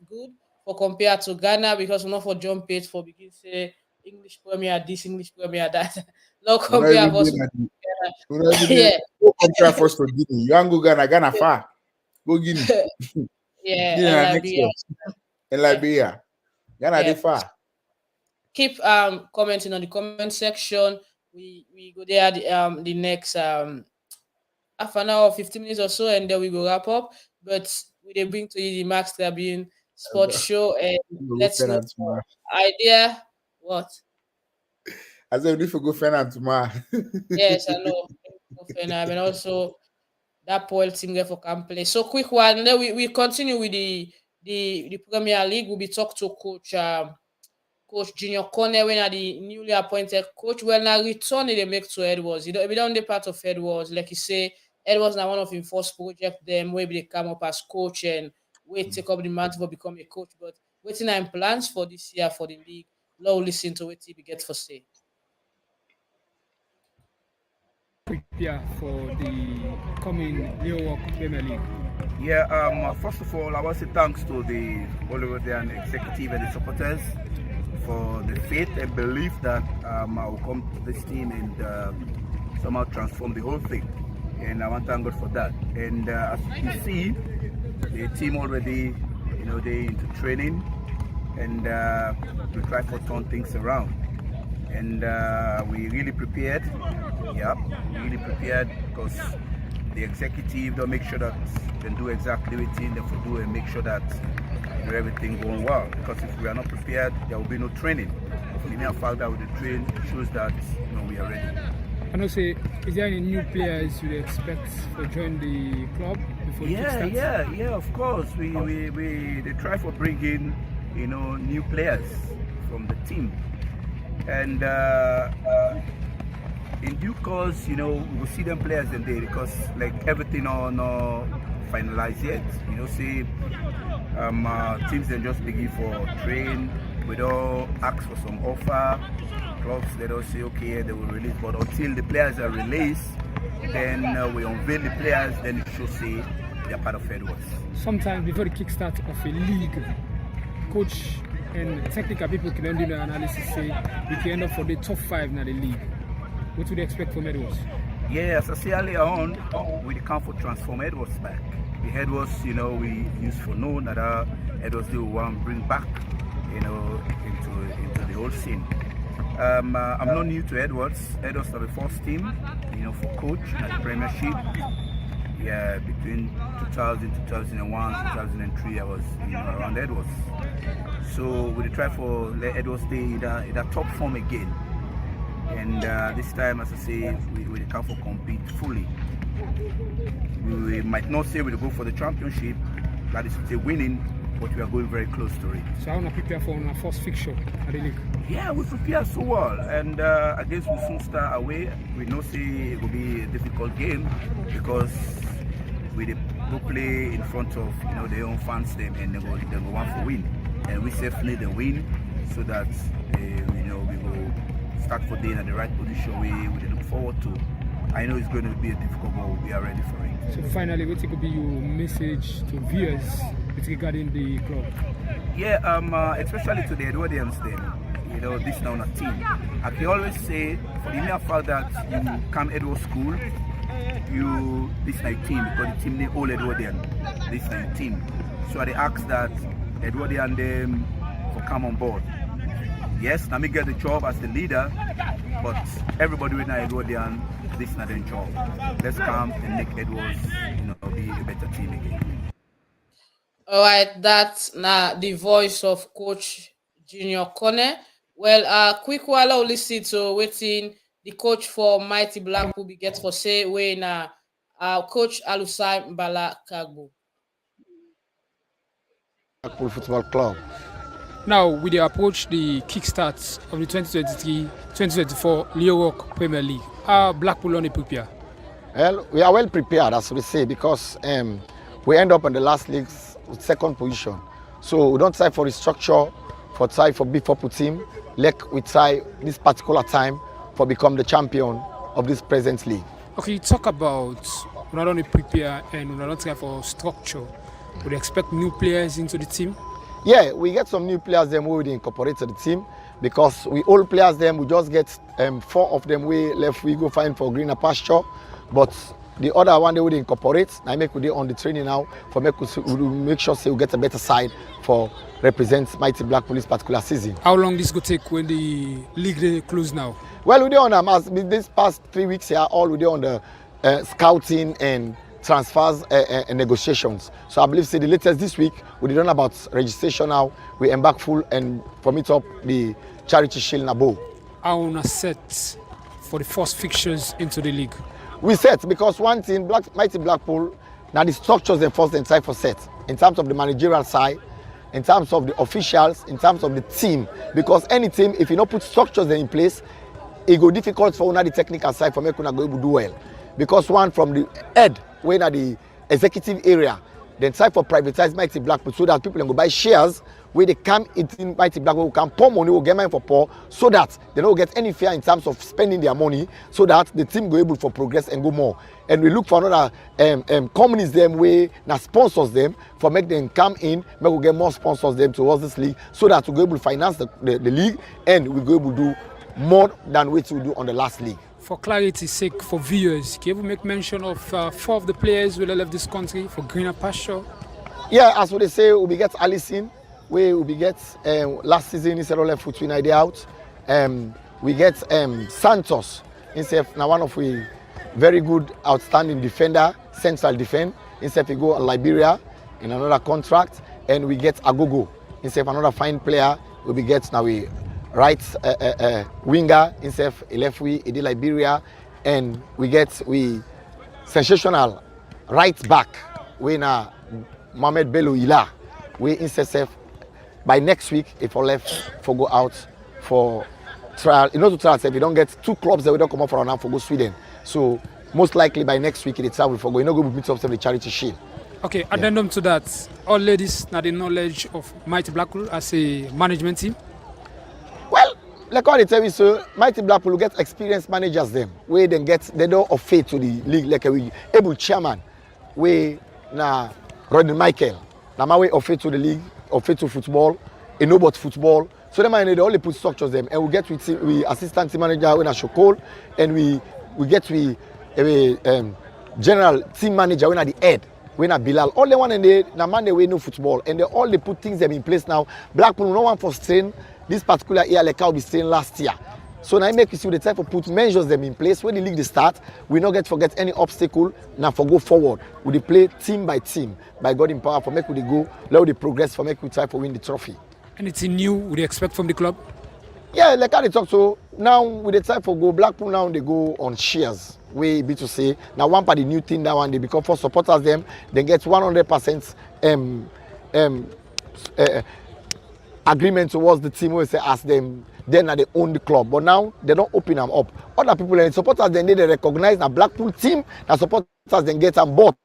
good for compare to Ghana because we're not for jump page for begin say English Premier this, English Premier that. No We're not compare even us doing with that. Ghana. We're not even doing Yeah, go compare first to Guinea. You want go Ghana far. Go Guinea. yeah, Guinea and na next Liberia. year. In Yeah, Liberia. Ghana they yeah. far. Keep commenting on the comment section. We go there the next half an hour, 15 minutes or so, and then we go wrap up. But we they bring to you the Max Tribune Sports Show, and Go let's know Fernand tomorrow. your idea. What? I said we need to go Fernand tomorrow. Yes, I know. And also that Paul team there for can play. So quick one. Then we continue with the Premier League. We'll be talking to Coach Junior Corner, when are the newly appointed coach, well, now return they make to Edwards. We don't the part of Edwards. Like you say, Edwards now one of his first project, them where they come up as coach and we take up the mantle to become a coach. But waiting on plans for this year for the league. Now listen to what he get for say. Prepare for the coming New York Premier League. Yeah, first of all, I want to say thanks to the Bolivarian executive and the supporters for the faith and belief that I will come to this team and somehow transform the whole thing. And I want to thank God for that. And as you can see, the team already, they into training and we try to turn things around. And we really prepared. Yeah, really prepared because the executive don't make sure that they do exactly everything they do and make sure that everything going well. Because if we are not prepared, there will be no training. If we have fact that with the train shows that we are ready. And also, is there any new players you expect to join the club before it starts? Yeah, of course. We they try for bringing new players from the team. And in due course, we will see them players in there because like everything not finalized yet. See, teams then just begin for train. We don't ask for some offer. Clubs they don't say okay they will release, but until the players are released, then we unveil the players. Then it should say they are part of Edwards. Sometimes before the kickstart of a league, coach and technical people can do the analysis say we can end up for the top 5 in the league. What would you expect from Edwards? Yeah, as I say earlier on, we come for transform Edwards back. The Edwards, we used for known that Edwards they want to bring back, into the whole scene. I'm not new to Edwards. Edwards are the first team, for coach at the Premiership. Yeah, between 2000, 2001, 2003, I was around Edwards. So we try for let Edwards stay in that top form again. And this time, as I say, we come for compete fully. We might not say we'll go for the championship, that is to say winning, but we are going very close to it. So I want to prepare for our first fixture at the league. Yeah, we prepare so well, and against Wilson away, we know say it will be a difficult game because we go play in front of their own fans them and they will want to win, and we safely the win so that we will start for day in the right position we look forward to. I know it's going to be a difficult ball. We are ready for it. So finally, what could be your message to viewers regarding the club? Yeah, especially to the Edwardians then. This now on a team. I can always say for the mere fact that you come Edward school, this is my team because the team name all Edwardian. This is my team. So I ask that Edwardian them for come on board. Yes, now me get the job as the leader, but everybody with Edwardian, this is not their job. Let's come and make Edwards, be a better team again. All right, that's now the voice of Coach Junior Corner. Well, quick while I'll listen to waiting the coach for Mighty Blackpool be get for say when Coach Alusai Bala Kagbo. Blackpool Football Club. Now, we approach the kickstart of the 2023-2024 Leo Rock Premier League. How Blackpool only prepare? Well, we are well prepared, as we say, because we end up in the last league's second position. So we don't try for restructure, try for big football team. Like we try this particular time for become the champion of this present league. Okay, you talk about not only prepare and not try for structure. Would you expect new players into the team? Yeah, we get some new players them who we incorporate to the team because we old players them we just get 4 of them we left we go find for greener pasture, but the other one they would incorporate. I make we on the training now for make sure say we get a better side for represent Mighty Blackpool this particular season. How long this go take when the league they close now? Well, we're on this past 3 weeks here, all we're on the scouting and transfers and negotiations. So I believe say the latest this week we done about registration now. We embark full and permit up the charity shield Nabo. I wanna set for the first fixtures into the league. We set because one thing Mighty Blackpool now the structures they first and try for set in terms of the managerial side. in terms of the officials, in terms of the team. Because any team, if you don't put structures in place, it go difficult for una the technical side for make una go able to do well. Because one from the head, when at the executive area, then try for privatize Mighty Blackpool so that people can go buy shares where they come in Mighty Blackpool, who can pour money, will get money for poor, so that they don't get any fear in terms of spending their money, so that the team go able for progress and go more. And we look for another companies them way now sponsors them for make them come in, make we get more sponsors them towards this league, so that we go able to finance the league and we go able to do more than what we do on the last league. For clarity's sake, for viewers, can you make mention of 4 of the players who left this country for greener pasture? Yeah, as what they say, we get Allison, we get last season instead of left foot idea out. We get Santos, instead now one of we very good, outstanding defender, central defense. Instead we go Liberia in another contract, and we get Agogo, instead another fine player. We get now we right winger instead left we in Liberia, and we get we sensational right back we na Mohamed Bello Ila. We instead by next week if we left for go out for trial, you know, to trial if you don't get 2 clubs that we don't come up for now for go Sweden. So most likely by next week it's travel for go. You know, go meet up the charity shield. Okay, addendum to that, all ladies now the knowledge of Mighty Blackpool as a management team. Well, like all they tell me, so Mighty Blackpool will get experienced managers them. Where they get they don't of faith to the league like a able chairman. We na Rodney Michael. Na my way of faith to the league, of faith to football, a know about football. So them they only put structures them, and we get with assistant team manager when I Shokol, and we get with general team manager when at the head. When at Bilal, all the one and they na man they know football, and they all they put things them in place now. Blackpool no one for strain. This particular year, like how we staying last year. So now I make you see the type of put measures them in place. When the league start, we not get forget any obstacle. Now for go forward, we play team by team. By God in power for make we go, let we progress for make we try for win the trophy. Anything new would you expect from the club? Yeah, like how they talk. So now with the type for go Blackpool now they go on shares. We be to say now one part the new thing that one they become for supporters them. They get 100% agreement towards the team where say ask them then they own the club, but now they don't open them up. Other people and supporters then they recognize the Blackpool team that supporters then get them bought.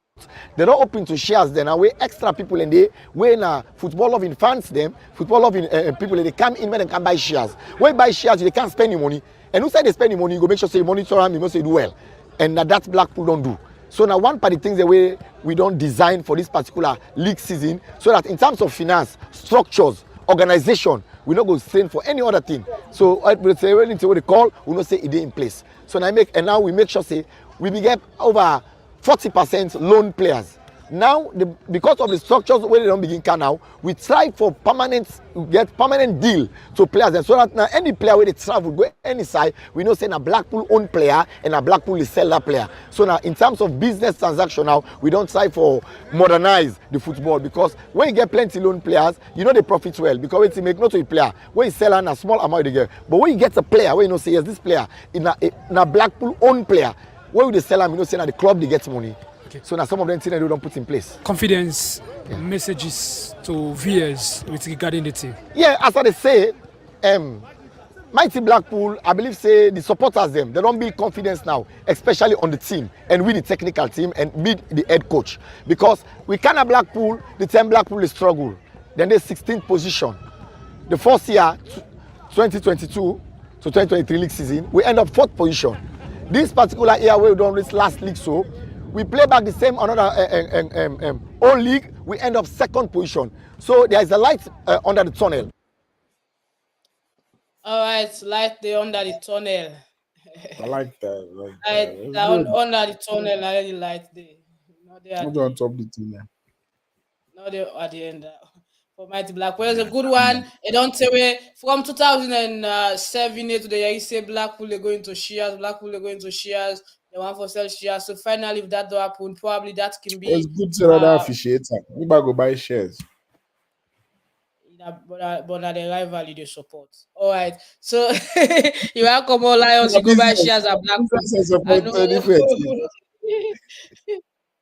They don't open to shares then away extra people and they when football loving fans them football loving people they come in when they can buy shares. When you buy shares they can't spend your money, and who said they spend your money you go make sure say you monitor them, you must say do well, and that Blackpool don't do. So now one part of the things the way we don't design for this particular league season, so that in terms of finance structures, organization, we not go strain for any other thing. So we say anything what they call, we not say it in place. So now we make sure say we get over 40% loan players. Now because of the structures where they don't begin can now, we try for get permanent deal to players, and so that now any player where they travel go any side, we know say a Blackpool own player and a Blackpool is sell that player. So now in terms of business transaction now, we don't try for modernize the football, because when you get plenty loan players, you know they profit well because when you make not to a player when you sell a small amount they get. But when you get a player where you know say yes this player in a Blackpool own player, where they sell them, you know say na the club they get money. Okay. So now some of them things they don't put in place. Confidence messages to viewers with regarding the team. Yeah, as I say, Mighty Blackpool, I believe say the supporters them, they don't build confidence now, especially on the team and with the technical team and with the head coach. Because we can have Blackpool, the time Blackpool is struggle. Then they're 16th position. The first year, 2022 to 2023 league season, we end up 4th position. This particular year where we don't reach last league, so we play back the same another old league, we end up 2nd position. So there is a light under the tunnel. All right, light there under the tunnel. I like that. Like down under the tunnel, I really like there. Not there Not on top of the tunnel. Not there at the end. For Mighty Blackpool, it's a good one. It don't say where from 2007 to the year you say Blackpool are going to shares, Blackpool are going to shares. They want for sell shares. So finally, if that don't happen, probably that can be. It's good to other officiator. We better go buy shares. But at the rival they support. All right. So you welcome all Lions, you go buy shares at Blackpool.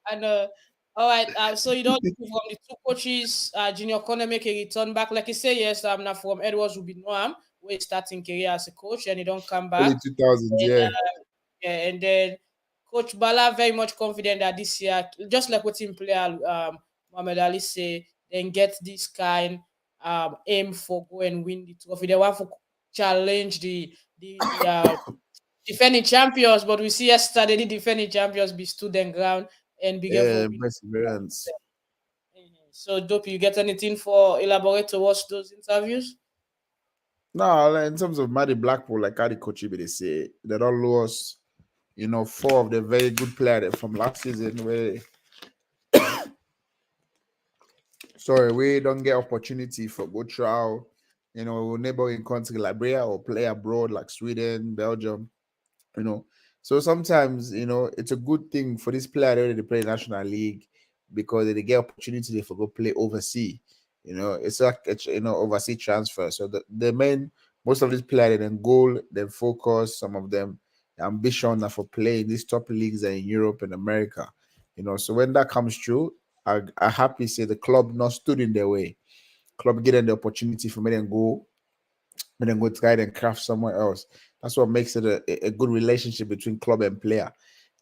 I know. All right. So you don't from the two coaches, Junior Corner make a return back. Like you say, yes, I'm not from Edwards will be Noam, where he's starting career as a coach, and he don't come back. Early 2000s, And, yeah. yeah, and then Coach Bala very much confident that this year, just like what team player Mohamed Ali say, then get this kind aim for go and win the trophy. They want to challenge the defending champions, but we see yesterday the defending champions be stood their ground and began for Yeah, win. perseverance. So, Dope, you get anything for elaborate towards those interviews? No, like, in terms of Matty Blackpool, like Adi Kochibi, they say they don't lose, four of the very good players from last season where sorry, we don't get opportunity for go trial, neighboring country like Brea or play abroad like Sweden, Belgium, you know. So sometimes, it's a good thing for this player already to play National League because they get opportunity for go play overseas. It's like it's overseas transfer. So the main most of these players then goal, then focus, some of them ambition are for playing these top leagues are in Europe and America. So when that comes true, I happy say the club not stood in their way. Club getting the opportunity for me then go and then go try and craft somewhere else. That's what makes it a good relationship between club and player.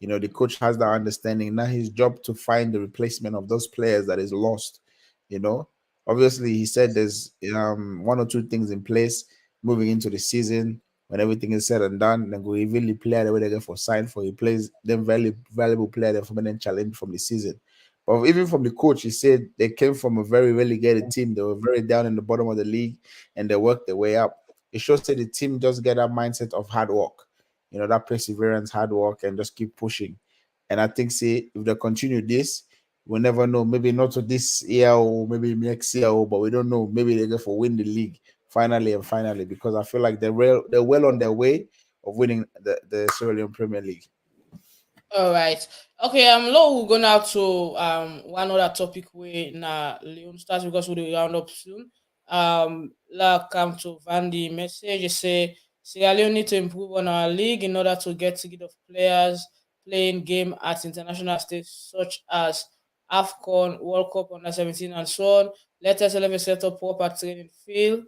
The coach has that understanding. Now his job to find the replacement of those players that is lost. You know, Obviously he said there's one or two things in place moving into the season. When everything is said and done, then we really player the way they get for sign for he plays them valuable player then for then challenge from the season. But even from the coach, he said they came from a very relegated team. They were very down in the bottom of the league and they worked their way up. It shows that the team just get that mindset of hard work, that perseverance, hard work, and just keep pushing. And I think, say, if they continue this, we'll never know. Maybe not to this year or maybe next year, but we don't know. Maybe they go for win the league finally, because I feel like they're well on their way of winning the Sierra Leone Premier League. All right. Okay, low we're going now to one other topic we na Leon starts because we'll round up soon. La come to Vandy message. You say Sierra Leone need to improve on our league in order to get rid of players playing game at international stage such as AFCON, World Cup under 17 and so on. Let us have a set up proper training field,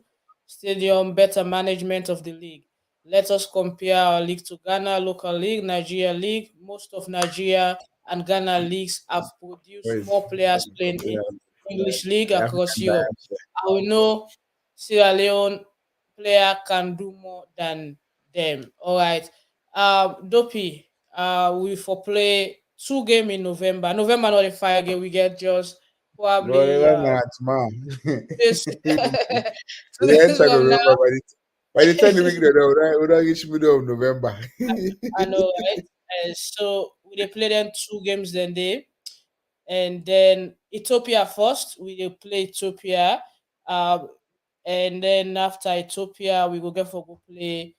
stadium, better management of the league. Let us compare our league to Ghana local league, Nigeria league. Most of Nigeria and Ghana leagues have produced Praise. more players playing in English league The across African Europe. diaspora. I will know Sierra Leone player can do more than them. All right. Dopey, we for play 2 game in November. November not a fire game. We get just Well, probably they're not tomorrow. 2 The days end of from now. November, by the time the week we're not reach middle of November. I know, right? So we dey play them 2 games then day, and then Ethiopia first. We dey play Ethiopia, and then after Ethiopia, we go get for go play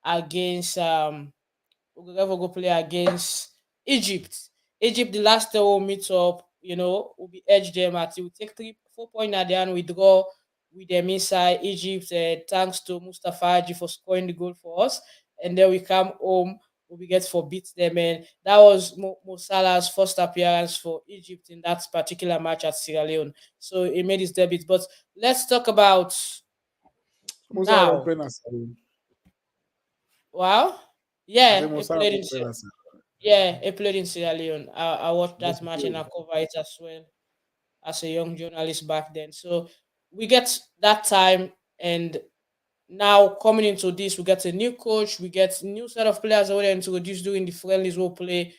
against we go ever go play against Egypt. Egypt, the last time we'll meet up, we'll be edge them at we take 4 point at the end, we draw with them inside Egypt, thanks to Mustafa Haji for scoring the goal for us. And then we come home, we get for beat them. And that was Mo Salah's first appearance for Egypt in that particular match at Sierra Leone. So he made his debut. But let's talk about Musa don't now. play na Salone. Wow. I say Yeah, he Musa played in don't play na Salone. Yeah, he played in Sierra Leone. I watched that Just match play. and I covered it as well as a young journalist back then. So we get that time, and now coming into this, we get a new coach, we get new set of players already introduced during the friendlies we'll play.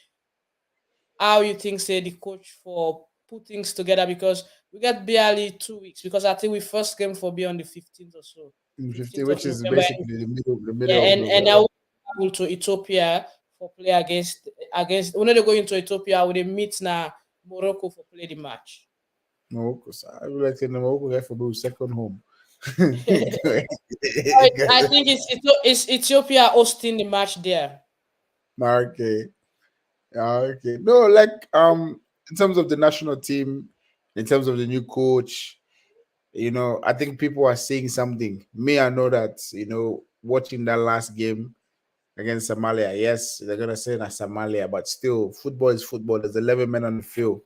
How you think, say, the coach for put things together because we get barely 2 weeks because I think we first came for be on the 15th or so. In 15, 15th of which is November. basically the Yeah, middle of and November. I will travel to Ethiopia for play against when they go into Ethiopia with a meet now Morocco for play the match. Morocco, sir. I would like to know Morocco get for do second home. I think it's Ethiopia hosting the match there. Okay. Okay. No, like in terms of the national team, in terms of the new coach, I think people are seeing something. Me, I know that, watching that last game against Somalia, yes, they're gonna say that Somalia, but still football is football. There's 11 men on the field.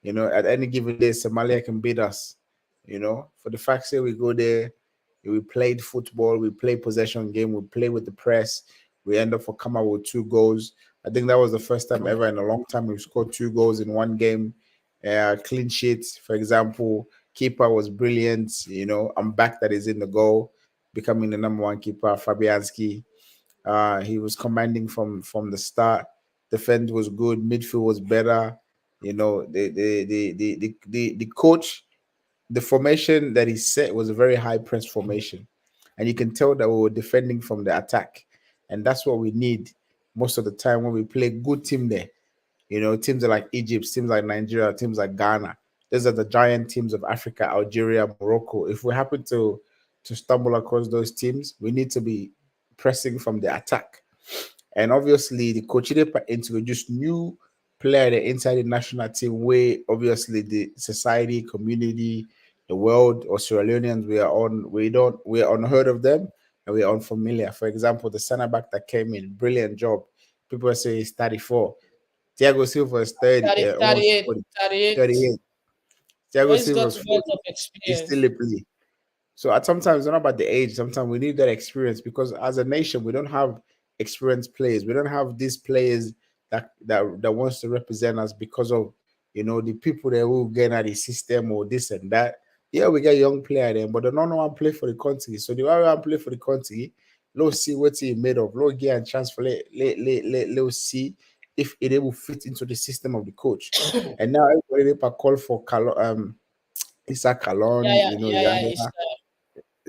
At any given day, Somalia can beat us. For the fact that we go there, we played football, we play possession game, we play with the press, we end up for come out with 2 goals. I think that was the first time ever in a long time we've scored 2 goals in one game. Clean sheets, for example, keeper was brilliant. I'm back that is in the goal, becoming the number one keeper, Fabianski. He was commanding from the start. Defense was good, midfield was better. The coach, the formation that he set was a very high press formation, and you can tell that we were defending from the attack, and that's what we need most of the time when we play good team there. Teams like Egypt, teams like Nigeria, teams like Ghana. Those are the giant teams of Africa, Algeria, Morocco. If we happen to stumble across those teams, we need to be pressing from the attack. And obviously, the coach introduced new player inside the national team where obviously the society, community, the world or Sierra Leoneans we're unheard of them and we're unfamiliar. For example, the center back that came in, brilliant job. People say he's 34. Thiago Silva is 30, 30, almost 38, 40, 38. 38. But Thiago he's Silva got is a lot 40. of He's experience. still a play. So at sometimes it's not about the age. Sometimes we need that experience because as a nation, we don't have experienced players. We don't have these players that wants to represent us because of the people that will get at the system or this and that. Yeah, we get young player then, but the no one play for the country. So the one play for the country, let's see what he made of. Let's get a chance for let's see if it will fit into the system of the coach. And now everybody call for Isaac Yeah, Kalon, yeah, yeah, yeah. It's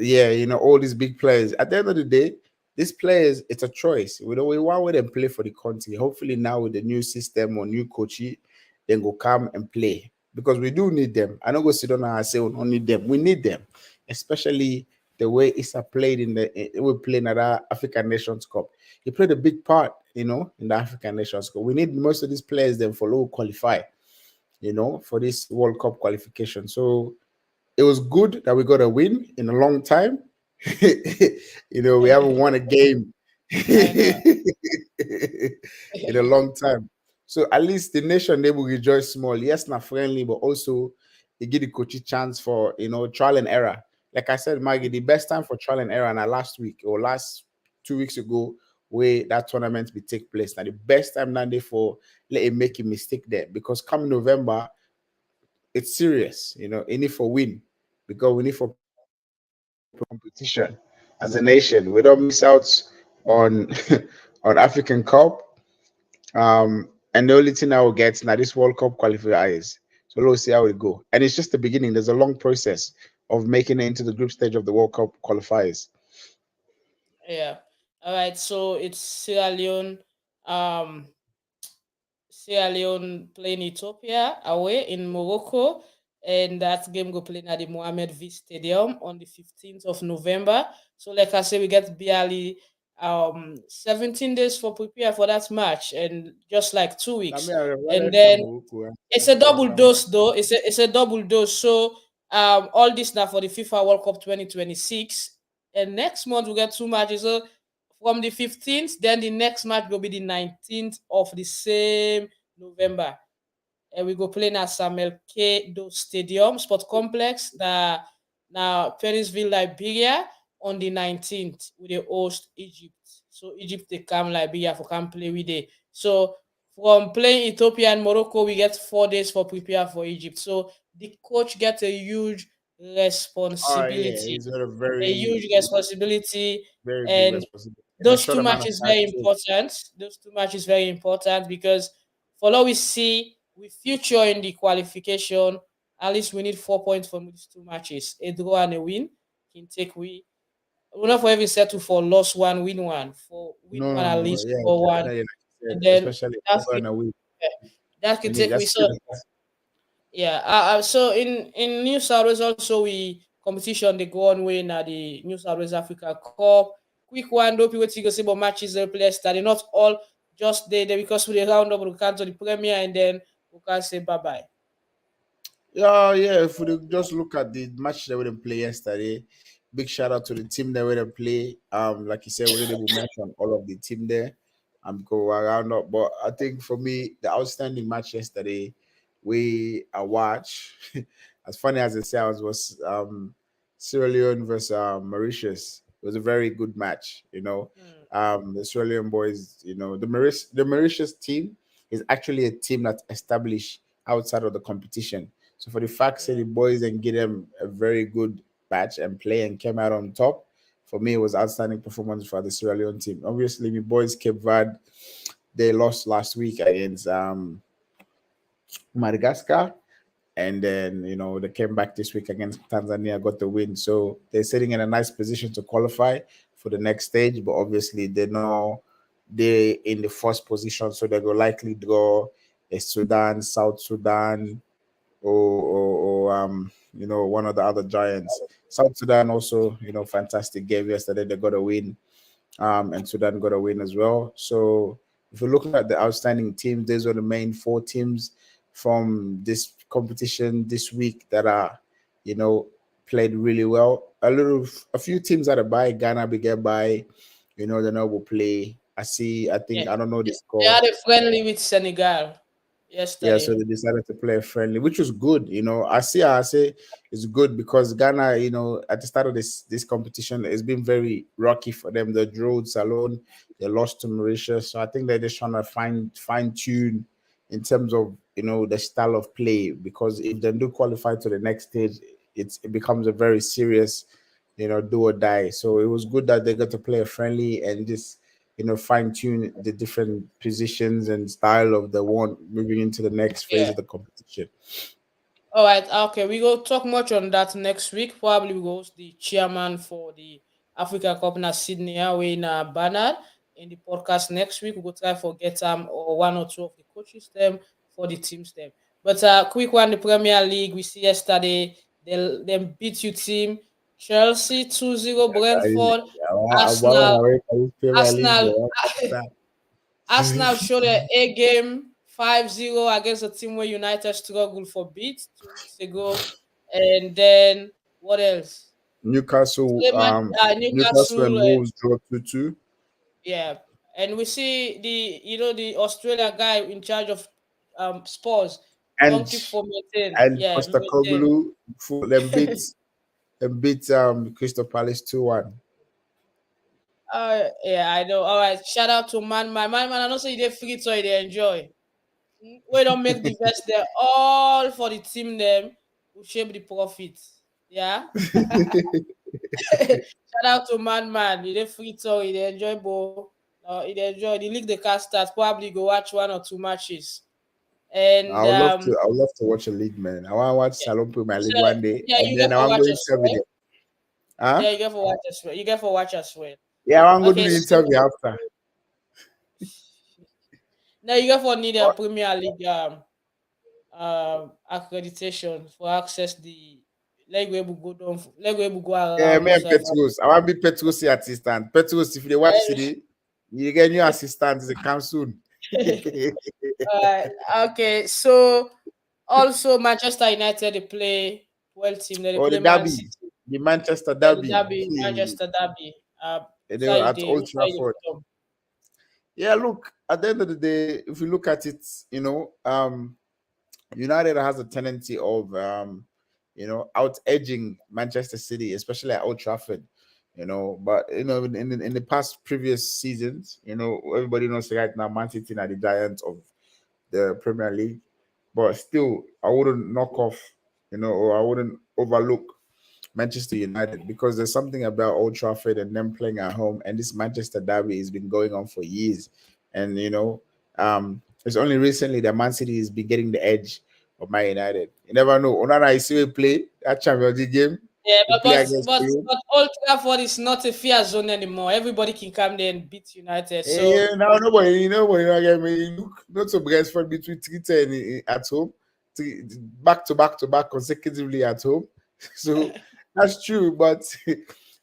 yeah, all these big players. At the end of the day, these players, it's a choice. We want with them play for the country. Hopefully now with the new system or new coaching, then go come and play. Because we do need them. I don't go sit down and say we don't need them. We need them. Especially the way Issa played we play in the African Nations Cup. He played a big part, in the African Nations Cup. We need most of these players then for low qualify, for this World Cup qualification. So it was good that we got a win in a long time. We haven't won a game I know. in a long time. So at least the nation they will rejoice small. Yes, not friendly, but also they give the coach a chance for trial and error. Like I said, Maggie, the best time for trial and error now last week or last 2 weeks ago, where that tournament will take place. Now the best time now they for let it make a mistake there because come November, it's serious, in it for win because we need for competition as a nation. We don't miss out on on African Cup. And the only thing I will get now this World Cup qualifiers. So let's see how it go. And it's just the beginning. There's a long process of making it into the group stage of the World Cup qualifiers. Yeah. All right. So it's Um, Sierra Leone playing Ethiopia away in Morocco, and that game go playing at the Mohammed V Stadium on the 15th of November. So, like I say, we get barely 17 days for prepare for that match, and just like 2 weeks, and then it's a double dose though. It's a double dose. So all this now for the FIFA World Cup 2026, and next month we get 2 matches. So from the 15th, then the next match will be the 19th of the same November. And we go play na Samuel K. Do Stadium Sport Complex na Pennisville, Liberia on the 19th. We dey host Egypt. So Egypt they come Liberia for come play with it. So from playing Ethiopia and Morocco, we get 4 days for prepare for Egypt. So the coach gets a huge Oh yeah, responsibility. it's a A very, huge responsibility. very big And responsibility in a those short two amount of matches time very too. important. Those 2 matches very important because for all we see with future in the qualification, at least we need 4 points from these 2 matches. A draw and a win can take we're not for even settle for loss one, win one. For win No, one no, at no. least Yeah, for one. definitely, like you said, And then especially that over can, in a week. that can We need take we that's so still yeah. So in New South Wales also we competition they go on way now the New South Wales Africa Cup. Quick one, though people think say about matches they play study not all just they because we round up we cancel the premier and then we can say bye bye. Yeah, yeah. If we just look at the match that we didn't play yesterday, big shout out to the team that we didn't play. Like you said, we didn't even mention all of the team there. Go around up, but I think for me, the outstanding match yesterday we watch. As funny as it sounds, was Sierra Leone versus Mauritius. It was a very good match. The Sierra Leone boys. The Mauritius team is actually a team that's established outside of the competition. So for the fact that the boys and get them a very good match and play and came out on top, for me it was outstanding performance for the Sierra Leone team. Obviously, the boys Cape Verde, they lost last week against Madagascar, and then they came back this week against Tanzania, got the win. So they're sitting in a nice position to qualify for the next stage. But obviously, they know they're in the first position, so they will likely draw a Sudan, South Sudan, or one of the other giants. South Sudan also, fantastic game yesterday. They got a win, and Sudan got a win as well. So if you're looking at the outstanding teams, these are the main four teams from this competition this week that are, played really well. A few teams that are by Ghana began by, they know will play. I don't know the They score. had a friendly with Senegal Yeah, so yesterday. they decided to play friendly, which was good. I say it's good because Ghana, at the start of this competition, it's been very rocky for them. They drew Salone, they lost to Mauritius, so I think they're just trying to fine tune in terms of the style of play. Because if they do qualify to the next stage, it becomes a very serious, do or die. So it was good that they got to play a friendly and just fine tune the different positions and style of the one moving into the next phase Yeah. of the competition. All right. Okay. We go talk much on that next week. Probably we go host the chairman for the Africa Cup in Sydney away in Bernard in the podcast next week. We go try for get or one or two of the coaches them for the teams them. But quick one, the Premier League we see yesterday. They beat you team Chelsea 2-0 Brentford. I want Arsenal to wait for this Premier League. Arsenal That. Arsenal showed an A game 5-0 against a team where United struggled for beat 2 weeks ago. And then what else? Newcastle, Newcastle and Newcastle, Wolves draw 2-2. yeah. And we see the Australian guy in charge of Spurs don't and keep for maintain. and Yeah, maintain. Postecoglou for them beat Crystal Palace 2-1. Yeah, I know. All right. Shout out to Man. I don't say they free so they enjoy. We don't make the best there all for the team them who shape the profit. Yeah. Shout out to Man. He dey free tour, he dey enjoy ball. He dey enjoy the league the cast start. Probably go watch one or two matches. And I would love to watch a league, man. I want to watch yeah, Salon Premier League so, one day, yeah, and you then get I for want to watch go as interview well. them. Huh? Yeah, you get for watch as well. You get for watch as well. Yeah, I want to go Okay, do the so interview after. now you get for need a Premier League accreditation for access the leg where we go down, leg where we go Yeah, around me and most of Petrus. I want to be Petrus assistant. Petrus, if they watch today, you get new assistant. They come soon. Okay, so also Manchester United they play well team. They Or the play Man derby, City. the Manchester Yeah, the derby. derby, Manchester derby. And they were at Old Which side they Trafford. come? Yeah, look, at the end of the day, if you look at it, United has a tendency of, out edging Manchester City, especially at Old Trafford. But in the past previous seasons, everybody knows right now Man City are the giants of the Premier League. But still, I wouldn't knock off, or I wouldn't overlook Manchester United because there's something about Old Trafford and them playing at home, and this Manchester derby has been going on for years. And it's only recently that Man City has been getting the edge of Man United. You never know. Onana, I see we play that Champions League game. Yeah, We play against you. but Old Trafford is not a fair zone anymore. Everybody can come there and beat United. So Yeah, now nobody, I mean, look, not so Brentford between 3-10 at home, back to back to back consecutively at home. So that's true, but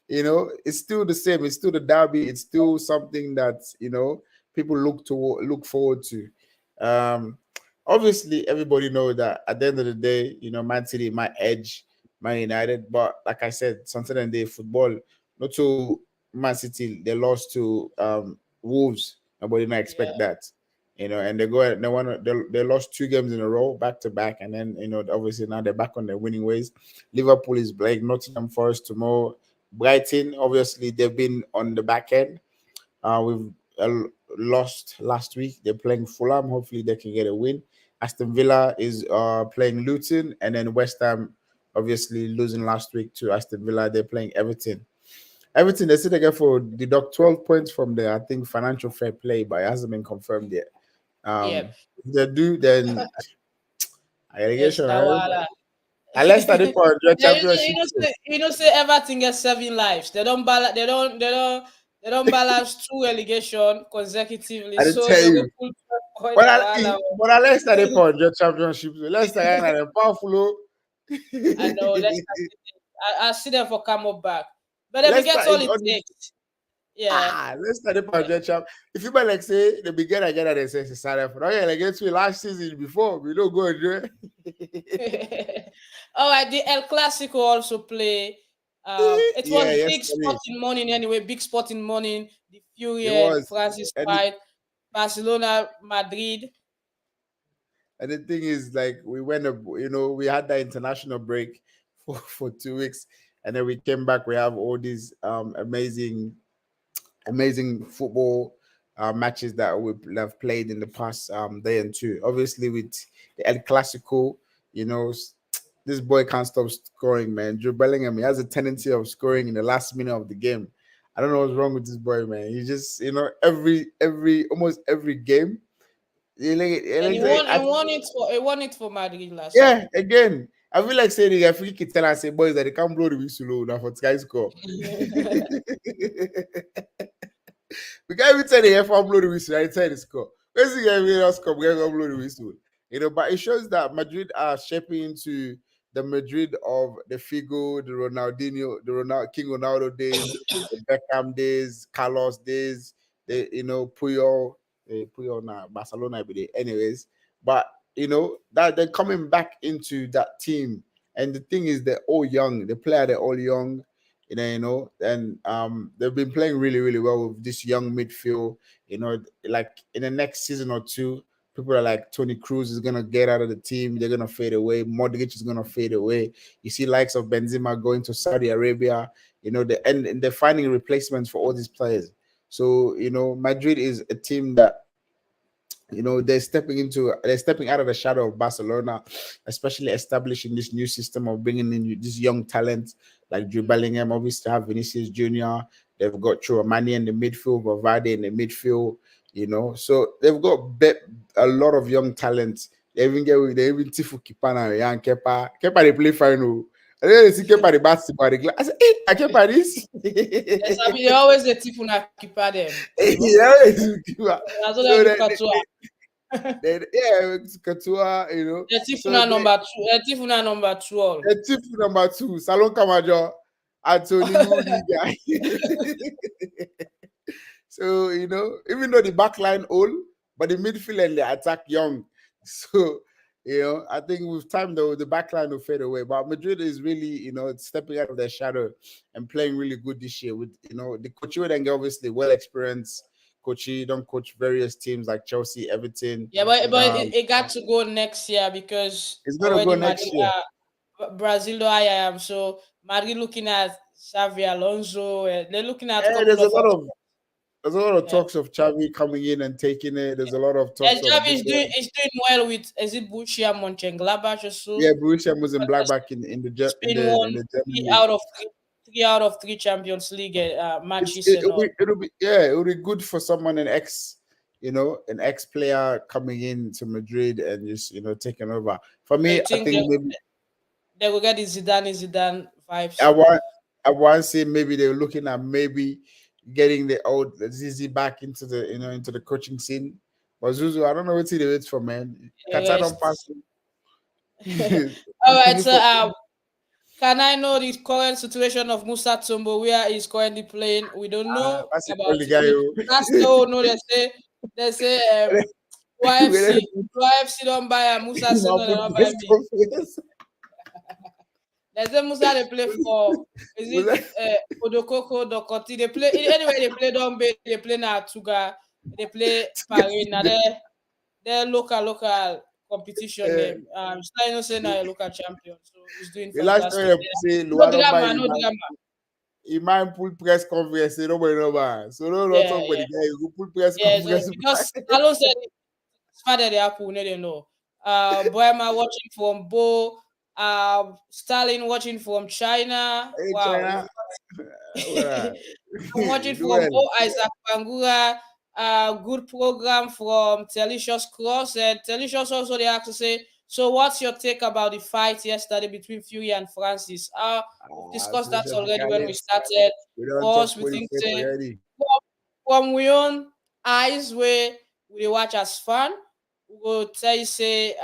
it's still the same. It's still the derby. It's still something that people look forward to. Um, Obviously, everybody knows that at the end of the day, Man City might edge Man United, but like I said, something in the football, not to Man City, they lost to Wolves. Nobody might expect yeah, that. And they lost 2 games in a row back to back, and then obviously now they're back on their winning ways. Liverpool is playing Nottingham Forest tomorrow. Brighton, obviously, they've been on the back end. We've lost last week. They're playing Fulham. Hopefully, they can get a win. Aston Villa is playing Luton, and then West Ham, obviously, losing last week to Aston Villa. They're playing Everton. Everton, they said they get for deduct 12 points from the, I think, financial fair play, but it hasn't been confirmed yet. Yep. If they do, then Yes, allegation, right? Tawala. Unless they for your Yeah, championship. say everything gets 7 lives. They don't balance. They don't balance 2 relegation consecutively. I did So tell they you. will pull 12 But points. unless they for your championship, Leicester are powerful. I know. I see them for come up back, but then we Leicester get all is it on the takes. Yeah. Leicester the for your champ. If you like say the beginner again, they say sorry for yeah, like against me last season before we don't go enjoy. All right, the El Clasico also play. It Yeah, was big yesterday spot in morning anyway. Big spot in morning. The Fury it and was, Francis and fight. Barcelona, Madrid. the thing is, like, we had that international break for 2 weeks, and then we came back. We have all these amazing football matches that we have played in the past day and two. Obviously, with the El Clasico, this boy can't stop scoring, man. Jude Bellingham, he has a tendency of scoring in the last minute of the game. I don't know what's wrong with this boy, man. He just, almost every game. And he won it for Madrid last year. Yeah, again, I feel like saying if we can tell and say boys that they can't blow the whistle now for Sky score. We can't even tell the F1 blow the whistle. I tell the score. Basically, everyone else come, we can't blow the whistle. But it shows that Madrid are shaping into the Madrid of the Figo, the Ronaldinho, King Ronaldo days, the Beckham days, Carlos days, Puyol, Puyol now, Barcelona every day. Anyways, but that they're coming back into that team. And the thing is, they're all young. They're all young. And they've been playing really, really well with this young midfield. Like in the next season or two, people are like Tony Cruz is gonna get out of the team. They're gonna fade away. Modric is gonna fade away. You see likes of Benzema going to Saudi Arabia. And they're finding replacements for all these players. So Madrid is a team that they're stepping out of the shadow of Barcelona, especially establishing this new system of bringing in this young talent like Jude Bellingham. Obviously, have Vinicius Jr. They've got Chouamani in the midfield, Valverde in the midfield. So they've got a lot of young talent. They even Tifu Kipana and Kepa. Kepa they play final. I didn't see Kepa the basketball. I said, hey, I Kepa this. Yes, I mean, they always the Tifuna Kipa them. Katua, The Tifuna number 2. Tifuna number 2. Tifuna number 2. Salon Kamajo, Anthony guy. So even though the back line old, but the midfield and the attack young. So I think with time though the back line will fade away. But Madrid is really stepping out of their shadow and playing really good this year. With the coach then obviously well experienced. Coachy don't coach various teams like Chelsea, Everton. Yeah, but it got to go next year because it's gonna go next year. Brazil, I am so Madrid looking at Xavi Alonso. They're looking at. There's a lot of talks of Xavi coming in and taking it. There's a lot of talks. Xavi is doing well with Borussia Mönchengladbach also. Yeah, Borussia was in Blackback in the German league. 3 out of 3 Champions League matches. It'll be good for someone an ex player coming in to Madrid and just taking over. For me, I think maybe they will get the Zidane vibes. I want to say maybe they're looking at maybe getting the old Zizi back into the into the coaching scene. But Zuzu, I don't know what he waits for, man. Qatar don't pass. All right, so can I know the current situation of Musa Tumbo, where he's currently playing? We don't know about it. That's no. They say YFC don't buy Musa. They don't buy me. They say Musa they play for Odokoko, Dokoti. They play anyway. They play Dombe. They play Natuga. They play Paris. their local competition name. Stein saying now a local champion, so he's doing The last fantastic. time you say No Luano drama, by no drama. Imam pull press conference, say nobody know man. So no Yeah, talk about the guy who pull press yeah. So conference. because Salone said his father the apple, no, they know. Boema watching from Bo, Stalin watching from China. Hey Wow, China, well, I'm watching you do from well. Bo Isaac Bangura. Good program from Telicious Cross, and Telicious also they have to say. So, what's your take about the fight yesterday between Fury and Francis? We've discussed that Delicious already when we Italians. started. We don't For talk us, we for the think faith say already. from we own eyes where we watch as fun, we go tell you say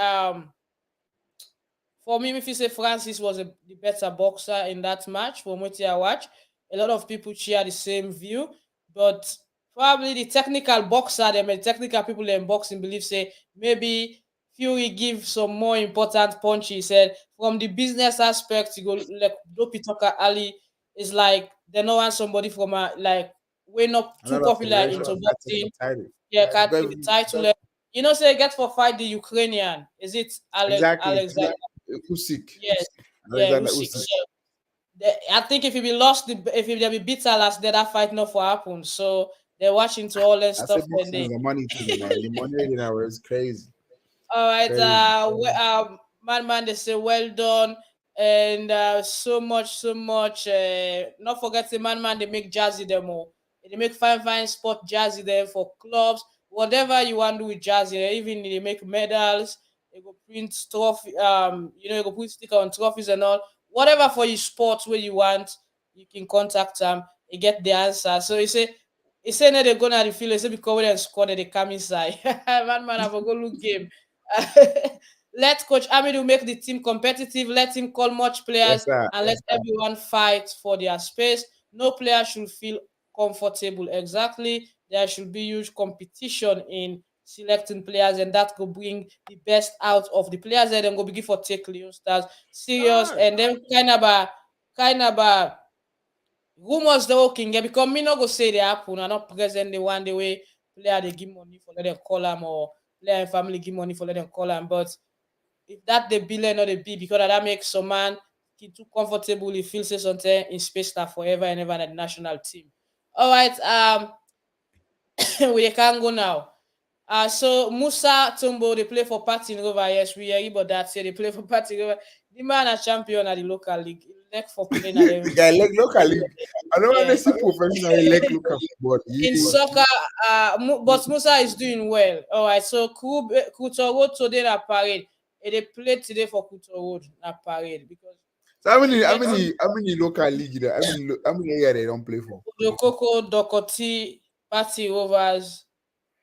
for me, if you say Francis was the better boxer in that match, from what I watch, a lot of people share the same view. But probably the technical boxer, them and technical people in boxing believe say maybe Fury give some more important punch. He said from the business aspect, you go like Dopi Tucker Ali is like they don't want somebody from a like we're not too Another popular federation into that take boxing. the title. Yeah, can't Because, take the title. You know, say get for fight the Ukrainian. Is it exactly. Alexander? Usyk. Yes, yeah, Alexander Usyk. Usyk. So I think if he be lost, if he be beat last day, that fight not for happen. So they're watching to all that I said stuff. And boxing they, is a money thing, man. The money in now is crazy. all right, Crazy. man, they say well done, and so much. Not forgetting, man, they make jazzy them all. They make fine sport jazzy them for clubs, whatever you want to do with jazzy. Even they make medals. They go print trophy. You go put sticker on trophies and all. Whatever for your sports where you want, you can contact them. You get the answer. So he say no, they go na the field. He say because when they score, they come inside. Man, have a go look game. Let Coach Amidu make the team competitive. Let him call much players Yes, sir. and let everyone fight for their space. No player should feel comfortable. Exactly. There should be huge competition in selecting players, and that could bring the best out of the players. And then go begin for take Leon Stars serious, and then kind of a rumors the whole king because me no go say they happen. I not present the one the way player they give money for let them call them or player and family give money for let them call them. But if that the billion or the B because that makes some man he too comfortable, he feels say something in space now forever and ever at the national team. All right, we can go now. So Musa Tumbo they play for Party Rover. Yes, we hear about that. Say they play for Party Rover. The man a champion at the local league. He like for playing at them. The guy like local league. I don't want Yeah. to see professional like local football. In soccer, but Musa is doing well. All right, so Kuto Road today na parade. They play today for Kuto Road na parade because So how many local league there? How many area they don't play for? Dokoko, Dokoti, Party Rovers,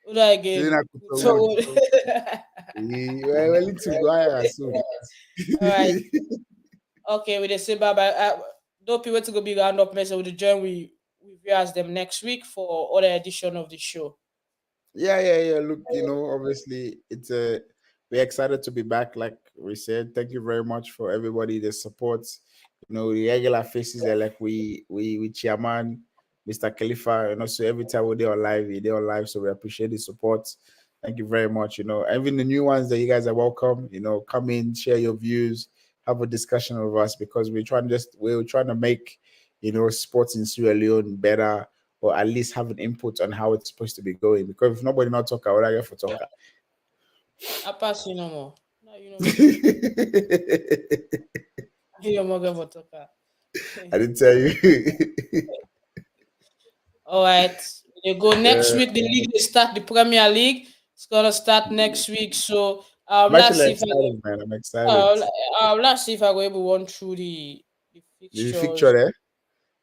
Uda So again, then I could Kuto wood. Road. Well, it's go higher soon. All right, okay, we dey say bye bye. Don't people to go be round up message with the join we viewers them next week for other edition of the show. Yeah. Look, obviously we're excited to be back. Like we said, thank you very much for everybody that supports. The regular faces are like we chairman, Mr. Khalifa. So every time we're on live. So we appreciate the support. Thank you very much. Even the new ones that you guys are welcome. Come in, share your views, have a discussion with us because we're trying to make sports in Sierra Leone better or at least have an input on how it's supposed to be going. Because if nobody not talk, what I get for talker? I pass you no more. No, you know. You more go for talker. I didn't tell you. All right. You go next week. The league they start the Premier League. It's gonna start next week. So I'm let's actually see if excited, man. I'm excited. let's see if I go able to run through the The fixtures. picture there.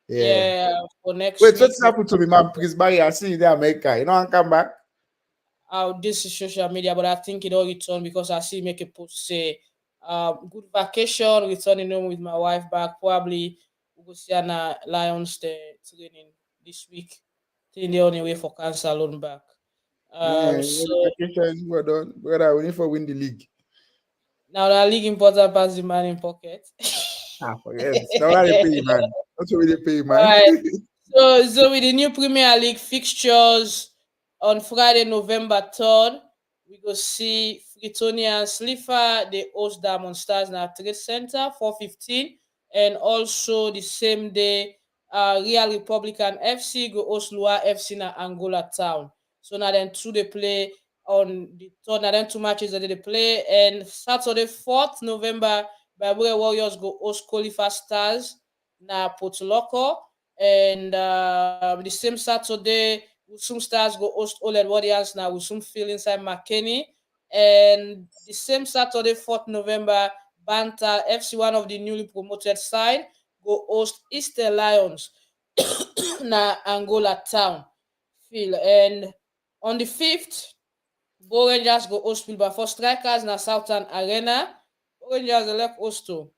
Yeah. Yeah, for next Wait, week. what's happened to me, man? Because Barry, I see you there, America. I come back. This is social media, but I think it all return because I see make a post say good vacation, returning home with my wife back. Probably we go see an Lions the training this week. Think they're on the way for cancer alone back. So Vacation, well done. Brother, we need for win the league. now the league important pass the man in pocket. Forget. Now how they pay, man. That's what they pay, man. Alright. So with the new Premier League fixtures on Friday, November 3rd, We go see Fritonia and Slipher. They host Diamond Stars now Trade Center 4:15, and also the same day, Real Republican FC go host Lua FC na Angola Town. So now then two they play on the third. Now then two matches that they play, and Saturday 4th November, Bible Warriors go host Colifa Stars na Potoloco, and the same Saturday. Usum Stars go host OLED Warriors now. Usum Field inside McKinney. And the same Saturday, 4th November, Banta FC, one of the newly promoted side, go host Easter Lions na Angola Town field. And on the 5th, Go Rangers go host Wilberforce Strikers na Southern Arena. Go Rangers elect host to.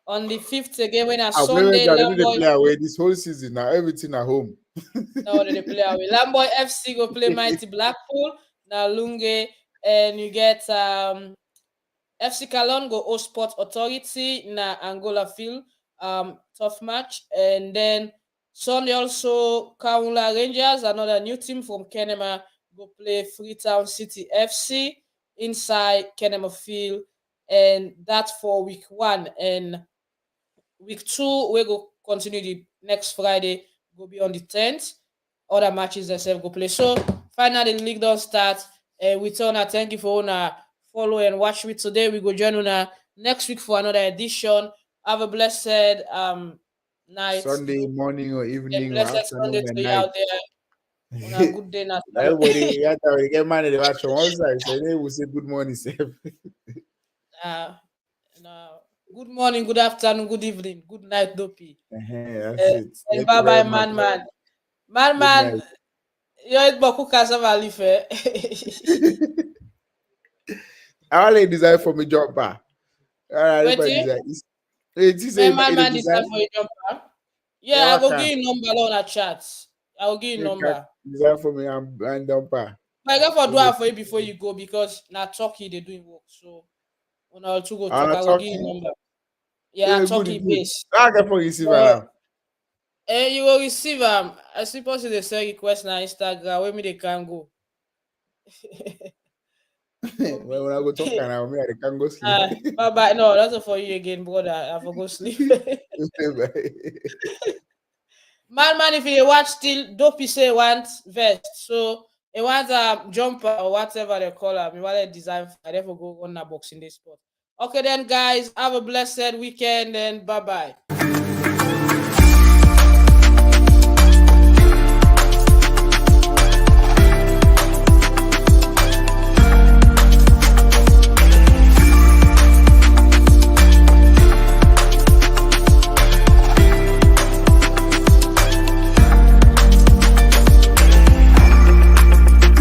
On the 5th again, when a Sunday, They Lamboy. play away this whole season now. Everything at home. No, they play away. Lamboy FC go play Mighty Blackpool. Now Lunge, and you get FC Calon go host Sport Authority na Angola Field. Tough match. And then Sunday also Kaula Rangers, another new team from Kenema, go play Freetown City FC inside Kenema Field. And that's for week 1. And week 2, we go continue the next Friday, go be on the 10th. Other matches themselves go play. So finally the league don't start. We tell now thank you for follow and watch me today. We go join on next week for another edition. Have a blessed night. Sunday morning or evening or blessed Sunday afternoon and to you night. out there. On a good day now. Everybody, you have to get money to watch on one side, so they will say good morning, Seth. Good morning, good afternoon, good evening, good night, Dopey. That's it. And bye bye, man. Man, you're it beaucoup cassava leaf. I only design for me jumper. Wait, man, design for a jumper. Yeah, I will give you number on a chat. I will give you number. Design for me and jumper. But I got for do it for you before you go because now Turkey they doing work. So when I to go talk, I will give you number. Yeah, Turkey base. I can receive now. You will receive I suppose they send request on Instagram where me they can go. When I go talk now, me I can go sleep. Bye. No, that's not for you again, brother. I for go sleep. Man, if you watch still, Dopey say want vest. So it wants a jumper or whatever they call it. Me want design. I therefore go on a box in this spot. Okay then, guys, have a blessed weekend and bye-bye.